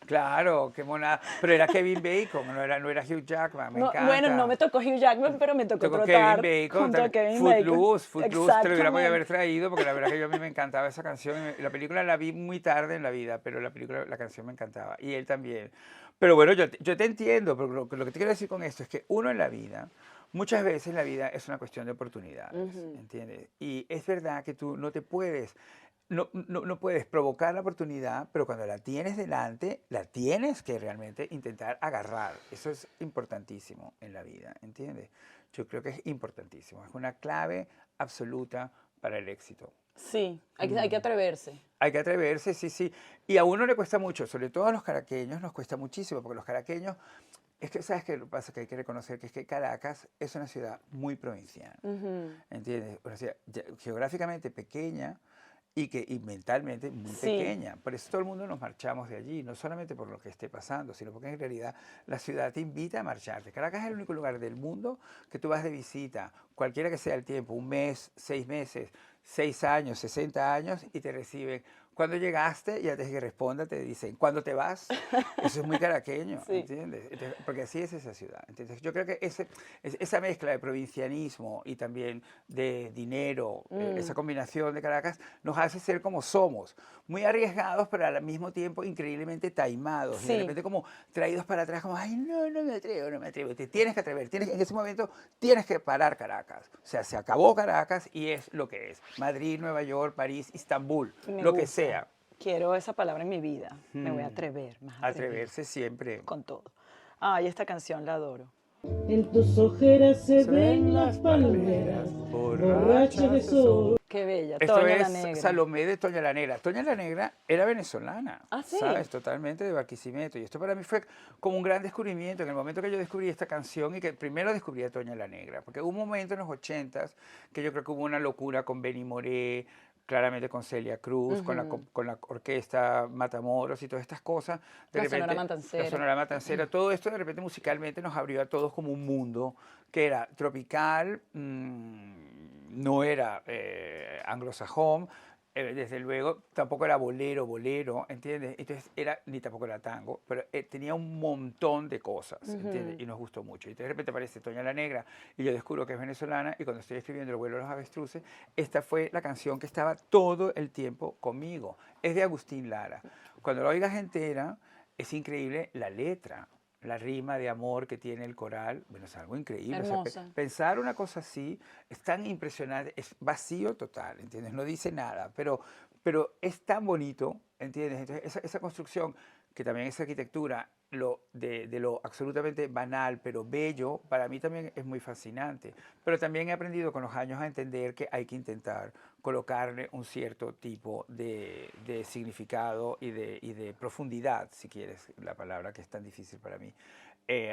Claro, qué mona. Pero era Kevin Bacon, no era Hugh Jackman, me No, encanta. bueno, no me tocó Hugh Jackman, pero me tocó Tocó trotar Kevin Bacon, junto a también. Kevin Bacon. Footloose, te lo hubiera podido Exactamente. haber traído, porque la verdad que a mí me encantaba esa canción. La película la vi muy tarde en la vida, pero la canción me encantaba. Y él también. Pero bueno, yo te entiendo, pero lo que te quiero decir con esto es que uno en la vida, muchas veces la vida es una cuestión de oportunidades, ¿entiendes? Y es verdad que tú no te puedes... No puedes provocar la oportunidad, pero cuando la tienes delante, la tienes que realmente intentar agarrar. Eso es importantísimo en la vida, ¿entiendes? Yo creo que es importantísimo. Es una clave absoluta para el éxito. Sí, hay que atreverse. Hay que atreverse, sí, sí. Y a uno le cuesta mucho, sobre todo a los caraqueños nos cuesta muchísimo, porque los caraqueños, es que, ¿sabes qué? Lo que pasa es que hay que reconocer que es que Caracas es una ciudad muy provinciana, ¿entiendes? Una ciudad geográficamente pequeña, y mentalmente muy Sí. pequeña. Por eso todo el mundo nos marchamos de allí, no solamente por lo que esté pasando, sino porque en realidad la ciudad te invita a marcharte. Caracas es el único lugar del mundo que tú vas de visita, cualquiera que sea el tiempo, un mes, 6 meses, 6 años, 60 años, y te reciben. Cuando llegaste, y antes de que responda, te dicen, ¿cuándo te vas? Eso es muy caraqueño, Sí. ¿entiendes? Entonces, porque así es esa ciudad. Entonces, yo creo que esa mezcla de provincianismo y también de dinero, esa combinación de Caracas, nos hace ser como somos, muy arriesgados, pero al mismo tiempo increíblemente taimados. Y de Sí. repente como traídos para atrás, como, ay, no me atrevo, no me atrevo. Te tienes que atrever, en ese momento tienes que parar Caracas. O sea, se acabó Caracas y es lo que es. Madrid, Nueva York, París, Istambul, Me lo que gusta. sea. Quiero esa palabra en mi vida. Me voy a atrever, más atrever. Atreverse siempre. Con todo. Ay, esta canción la adoro. En tus ojeras se ven las palmeras, borrachas de sol. Qué bella. Esto Toña la es Negra. Salomé de Toña la Negra. Toña la Negra era venezolana, Ah, ¿sí? ¿sabes? Totalmente de Barquisimeto. Y esto para mí fue como un gran descubrimiento. En el momento que yo descubrí esta canción y que primero descubrí a Toña la Negra, porque hubo un momento en los 80s que yo creo que hubo una locura con Benny Moré, claramente con Celia Cruz, con la orquesta Matamoros y todas estas cosas. La Sonora Matancera. La Sonora Matancera. Todo esto de repente musicalmente nos abrió a todos como un mundo que era tropical, no era anglosajón, desde luego tampoco era bolero, ¿entiendes? Entonces ni tampoco era tango, pero tenía un montón de cosas, ¿entiendes? Y nos gustó mucho. Y de repente aparece Toña la Negra y yo descubro que es venezolana y cuando estoy escribiendo El vuelo de los avestruces, esta fue la canción que estaba todo el tiempo conmigo. Es de Agustín Lara. Cuando la oigas entera, es increíble la letra. La rima de amor que tiene el coral, bueno, es algo increíble. O sea, Hermosa. pensar una cosa así es tan impresionante, es vacío total, ¿entiendes? No dice nada, pero es tan bonito, ¿entiendes? Entonces, esa construcción, que también es arquitectura, de lo absolutamente banal, pero bello, para mí también es muy fascinante. Pero también he aprendido con los años a entender que hay que intentar colocarle un cierto tipo de significado y de profundidad, si quieres, la palabra que es tan difícil para mí,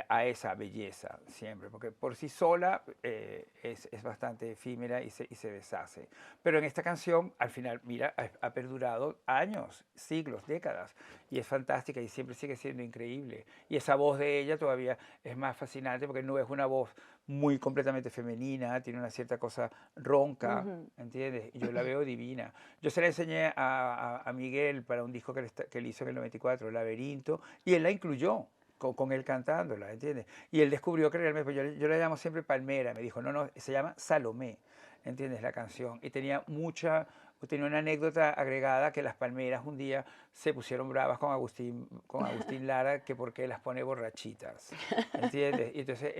a esa belleza siempre, porque por sí sola es bastante efímera y se deshace. Pero en esta canción, al final, mira, ha perdurado años, siglos, décadas, y es fantástica y siempre sigue siendo increíble. Y esa voz de ella todavía es más fascinante porque no es una voz muy completamente femenina, tiene una cierta cosa ronca, ¿entiendes? Y yo la veo divina. Yo se la enseñé a Miguel para un disco que él hizo en el 94, Laberinto, y él la incluyó. con él cantándola, ¿entiendes? Y él descubrió que realmente, pues yo la llamo siempre Palmera, me dijo, no, no, se llama Salomé, ¿entiendes? La canción. Y tenía una anécdota agregada que las palmeras un día se pusieron bravas con Agustín Lara, que por qué las pone borrachitas, ¿entiendes? Y entonces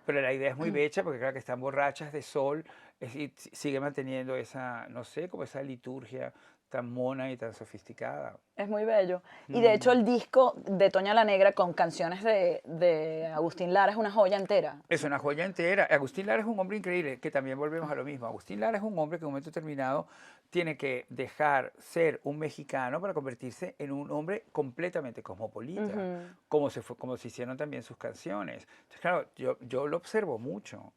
pero la idea es muy bella porque claro que están borrachas de sol, y sigue manteniendo esa, no sé, como esa liturgia tan mona y tan sofisticada. Es muy bello. Y de hecho el disco de Toña la Negra con canciones de Agustín Lara es una joya entera. Es una joya entera. Agustín Lara es un hombre increíble, que también volvemos a lo mismo. Agustín Lara es un hombre que en un momento determinado tiene que dejar ser un mexicano para convertirse en un hombre completamente cosmopolita, como se hicieron también sus canciones. Entonces, claro, yo lo observo mucho.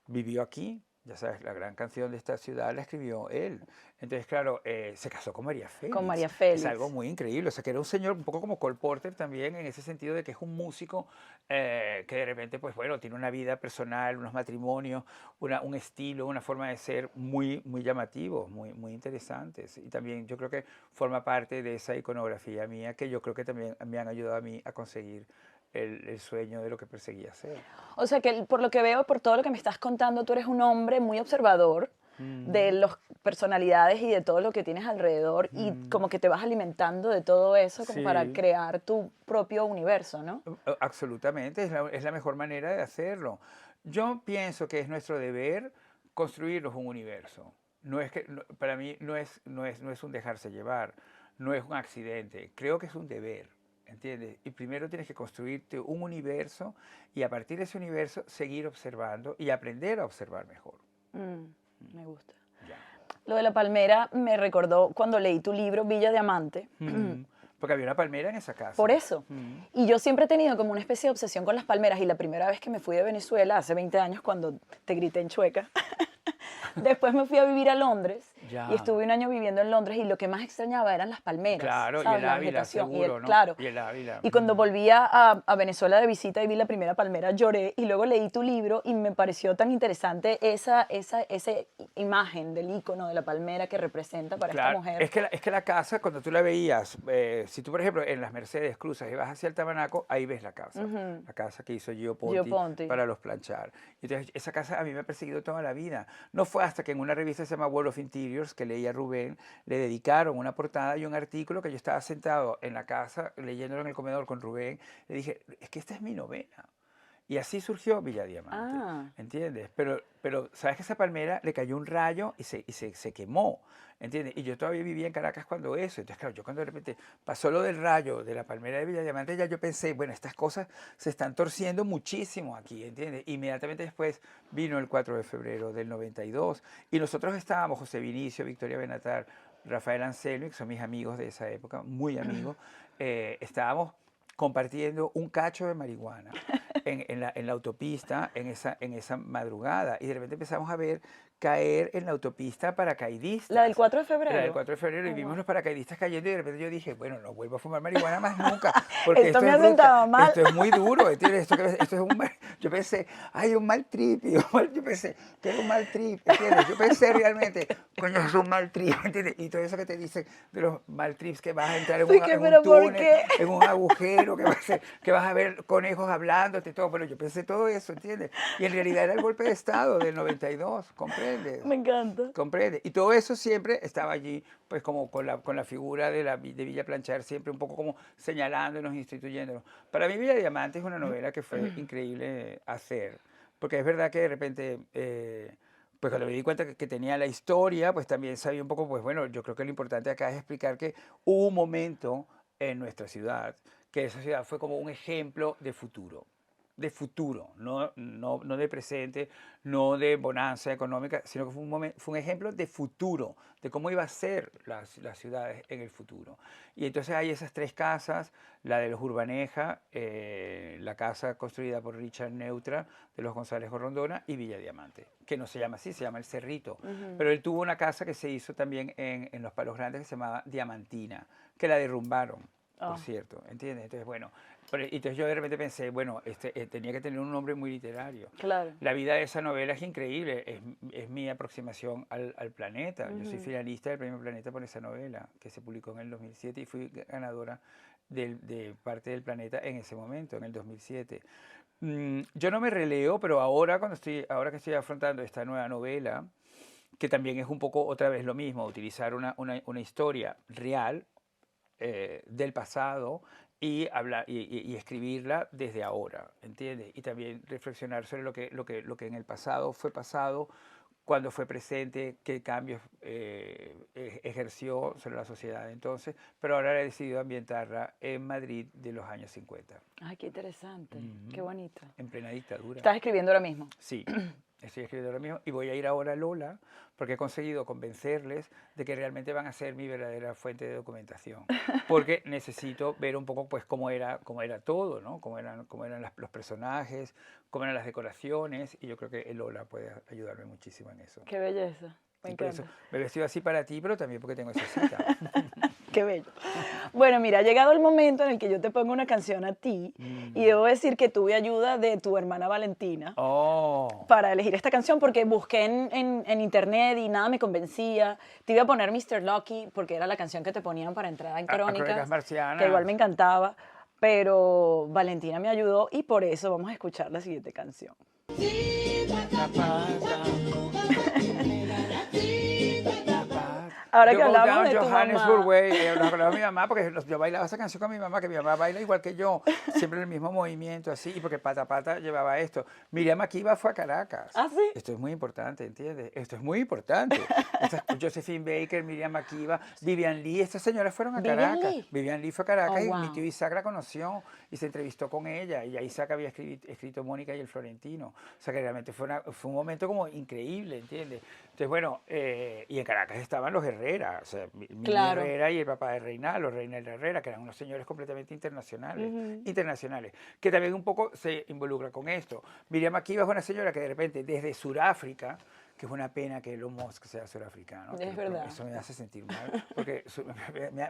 Vivió aquí, ya sabes, la gran canción de esta ciudad la escribió él. Entonces, claro, se casó con María Félix. Con María Félix. Es algo muy increíble. O sea, que era un señor un poco como Cole Porter también, en ese sentido de que es un músico que de repente, pues bueno, tiene una vida personal, unos matrimonios, un estilo, una forma de ser muy, muy llamativos, muy interesantes. Y también yo creo que forma parte de esa iconografía mía que yo creo que también me han ayudado a mí a conseguir el sueño de lo que perseguía ser. O sea que por lo que veo, por todo lo que me estás contando, tú eres un hombre muy observador de las personalidades y de todo lo que tienes alrededor y como que te vas alimentando de todo eso como para Sí. crear tu propio universo, ¿no? Absolutamente, es la mejor manera de hacerlo. Yo pienso que es nuestro deber construirnos un universo. Para mí no es un dejarse llevar, no es un accidente, creo que es un deber, ¿entiendes? Y primero tienes que construirte un universo y a partir de ese universo seguir observando y aprender a observar mejor. Me gusta. Ya. Lo de la palmera me recordó cuando leí tu libro Villa Diamante. Porque había una palmera en esa casa. Por eso. Y yo siempre he tenido como una especie de obsesión con las palmeras. Y la primera vez que me fui de Venezuela, hace 20 años, cuando te grité en Chueca, después me fui a vivir a Londres. Ya. Y estuve un año viviendo en Londres y lo que más extrañaba eran las palmeras. Claro, ¿sabes? y el La Ávila, vegetación. seguro, ¿no? Claro. Y el Ávila. Y cuando volví a Venezuela de visita y vi la primera palmera, lloré. Y luego leí tu libro y me pareció tan interesante esa imagen del ícono de la palmera que representa para esta mujer. Es que la casa, cuando tú la veías, si tú, por ejemplo, en las Mercedes cruzas y vas hacia el Tamanaco, ahí ves la casa. La casa que hizo Gio Ponti para los planchar. Entonces, esa casa a mí me ha perseguido toda la vida. No fue hasta que en una revista que se llama World of Interiors, que leía Rubén, le dedicaron una portada y un artículo que yo estaba sentado en la casa leyéndolo en el comedor con Rubén. Le dije, es que esta es mi novena. Y así surgió Villa Diamante, ¿entiendes? Pero sabes que esa palmera le cayó un rayo y se quemó, ¿entiendes? Y yo todavía vivía en Caracas cuando eso. Entonces, claro, yo cuando de repente pasó lo del rayo de la palmera de Villa Diamante, ya yo pensé, bueno, estas cosas se están torciendo muchísimo aquí, ¿entiendes? Inmediatamente después vino el 4 de febrero del 92 y nosotros estábamos, José Vinicio, Victoria Benatar, Rafael Anselmi, que son mis amigos de esa época, muy amigos, estábamos compartiendo un cacho de marihuana en la autopista en esa madrugada y de repente empezamos a ver caer en la autopista paracaidistas. La del 4 de febrero. La del 4 de febrero y vimos los paracaidistas cayendo y de repente yo dije, bueno, no vuelvo a fumar marihuana más nunca. Porque esto me ha sentado mal. Esto es muy duro, ¿entiendes? Esto es yo pensé, ay, un mal trip. Yo pensé, que era un mal trip, ¿entiendes? Yo pensé realmente, coño, es un mal trip, ¿entiendes? Y todo eso que te dicen de los mal trips, que vas a entrar en un túnel, en un agujero, que vas a ver conejos hablándote, todo. Bueno, yo pensé todo eso, ¿entiendes? Y en realidad era el golpe de Estado del 92, ¿comprendes? Me encanta. ¿Comprende? Y todo eso siempre estaba allí, pues como con la figura de Villa Planchar, siempre un poco como señalándonos, instituyéndonos. Para mí Villa Diamante es una novela que fue increíble hacer, porque es verdad que de repente, pues cuando me di cuenta que tenía la historia, pues también sabía un poco, pues bueno, yo creo que lo importante acá es explicar que hubo un momento en nuestra ciudad, que esa ciudad fue como un ejemplo de futuro. No de presente, no de bonanza económica, sino que fue un ejemplo de futuro, de cómo iba a ser las ciudades en el futuro. Y entonces hay esas tres casas, la de los Urbaneja, la casa construida por Richard Neutra, de los González Gorrondona, y Villa Diamante, que no se llama así, se llama El Cerrito. Pero él tuvo una casa que se hizo también en Los Palos Grandes que se llamaba Diamantina, que la derrumbaron, por cierto, ¿entiendes? Entonces, bueno, entonces yo de repente pensé, bueno, tenía que tener un nombre muy literario. Claro. La vida de esa novela es increíble, es mi aproximación al planeta. Yo soy finalista del Premio Planeta por esa novela, que se publicó en el 2007 y fui ganadora de parte del planeta en ese momento, en el 2007. Yo no me releo, pero ahora que estoy afrontando esta nueva novela, que también es un poco otra vez lo mismo, utilizar una historia real del pasado y escribirla desde ahora, ¿entiendes? Y también reflexionar sobre lo que en el pasado fue pasado, cuando fue presente, qué cambios ejerció sobre la sociedad entonces, pero ahora he decidido ambientarla en Madrid de los años 50. Ay, qué interesante, qué bonito. En plena dictadura. ¿Estás escribiendo ahora mismo? Sí, estoy escribiendo ahora mismo y voy a ir ahora a Lola porque he conseguido convencerles de que realmente van a ser mi verdadera fuente de documentación. Porque necesito ver un poco pues cómo era todo, ¿no? Cómo eran los personajes, cómo eran las decoraciones, y yo creo que el Lola puede ayudarme muchísimo en eso. Qué belleza, me Y por encanta. eso me he vestido así para ti, pero también porque tengo esa cita. Qué bello. Bueno, mira, ha llegado el momento en el que yo te pongo una canción a ti y debo decir que tuve ayuda de tu hermana Valentina Oh, para elegir esta canción porque busqué en internet y nada me convencía. Te iba a poner Mr. Lucky porque era la canción que te ponían para entrar en a Crónicas Crónicas, Marcianas. que igual me encantaba, pero Valentina me ayudó y por eso vamos a escuchar la siguiente canción. Ahora Yo que go hablamos down de tu Johannesburg mamá. Way, nos acordaba de mi mamá porque yo bailaba esa canción con mi mamá, que mi mamá baila igual que yo, siempre en el mismo movimiento así, y porque Pata Pata llevaba esto. Miriam Makeba fue a Caracas. ¿Ah, sí? Esto es muy importante, ¿entiendes? Esto es muy importante. Josephine Baker, Miriam Makeba, Vivian Lee, estas señoras fueron a ¿Vivian Caracas. Lee? Vivian Lee fue a Caracas Oh, y wow. mi tío Isaac la conoció y se entrevistó con ella, y Isaac había escrito Mónica y el Florentino. O sea que realmente fue un momento como increíble, ¿entiendes? Entonces, bueno, y en Caracas estaban los Herrera, o sea, Mimi Claro. Herrera y el papá de Reinaldo Herrera, que eran unos señores completamente internacionales, que también un poco se involucran con esto. Miriam Makeba es una señora que de repente desde Sudáfrica, que es una pena que Elon Musk sea surafricano. Es verdad. Eso me hace sentir mal, porque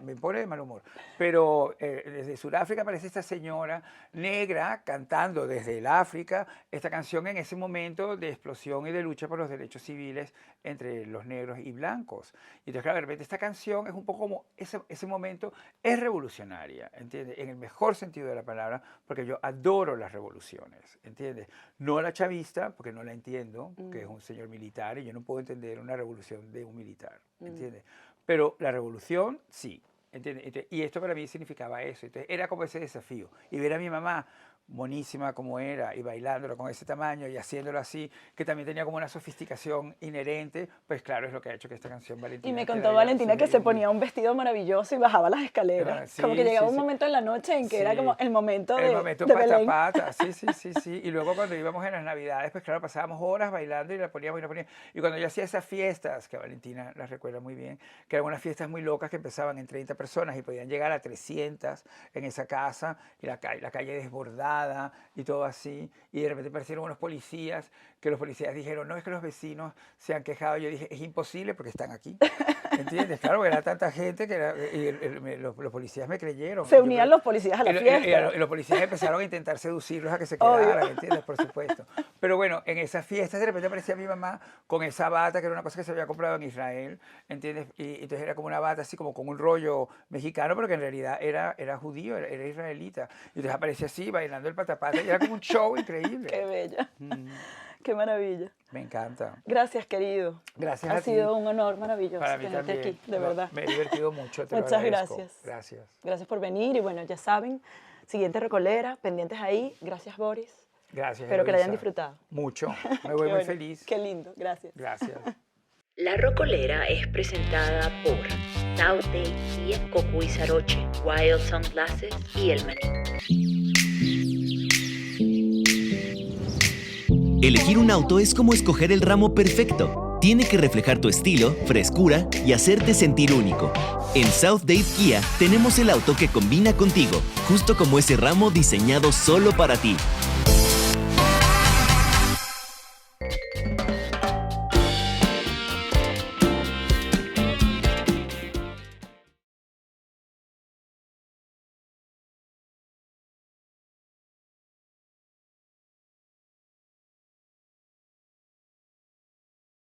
me pone de mal humor. Pero desde Sudáfrica aparece esta señora negra cantando desde el África esta canción en ese momento de explosión y de lucha por los derechos civiles entre los negros y blancos. Y entonces, claro, de repente esta canción es un poco como ese momento es revolucionaria, ¿entiendes? En el mejor sentido de la palabra, porque yo adoro las revoluciones, ¿entiendes? No la chavista, porque no la entiendo, que es un señor militar y yo no puedo entender una revolución de un militar, ¿entiendes? Pero la revolución, sí, ¿entiendes? Entonces, y esto para mí significaba eso. Entonces, era como ese desafío. Y ver a mi mamá monísima como era y bailándolo con ese tamaño y haciéndolo así, que también tenía como una sofisticación inherente, pues claro, es lo que ha hecho que esta canción Valentina... Y me te contó vaya Valentina que se subiendo. ponía un vestido maravilloso y bajaba las escaleras. Sí, como que llegaba sí, un sí. momento en la noche en que era Sí. como el momento El de, momento de pata Belén. pata, sí. Y luego cuando íbamos en las Navidades, pues claro, pasábamos horas bailando y la poníamos y la poníamos. Y cuando yo hacía esas fiestas, que Valentina las recuerda muy bien, que eran unas fiestas muy locas que empezaban en 30 personas y podían llegar a 300 en esa casa, y la calle desbordada y todo así, y de repente aparecieron unos policías, que los policías dijeron, no, es que los vecinos se han quejado. Yo dije, es imposible porque están aquí. ¿Entiendes? Claro, era tanta gente que los policías me creyeron. Se unían los policías a la fiesta. Y los policías empezaron a intentar seducirlos a que se Obvio. quedaran, ¿entiendes? Por supuesto. Pero bueno, en esas fiestas de repente aparecía mi mamá con esa bata, que era una cosa que se había comprado en Israel, ¿entiendes? Y entonces era como una bata así como con un rollo mexicano, pero que en realidad era judío, era israelita. Y entonces aparecía así, bailando el patapata, y era como un show increíble. Qué bella. Qué maravilla. Me encanta. Gracias, querido. Gracias Ha a ti. sido un honor maravilloso Para mí tenerte también. aquí, de verdad. Me he divertido mucho, te lo Muchas agradezco. gracias. Gracias. Gracias por venir y bueno, ya saben, siguiente Recolera, pendientes ahí. Gracias, Boris. Gracias. Espero que la hayan Eloisa. disfrutado. Mucho. Me Qué voy muy bueno. feliz. Qué lindo, gracias. Gracias. La Rocolera es presentada por Saute, Kia, Cocuy Saroche, Wild Sunglasses y El Maní. Elegir un auto es como escoger el ramo perfecto. Tiene que reflejar tu estilo, frescura y hacerte sentir único. En South Dade Kia tenemos el auto que combina contigo, justo como ese ramo diseñado solo para ti.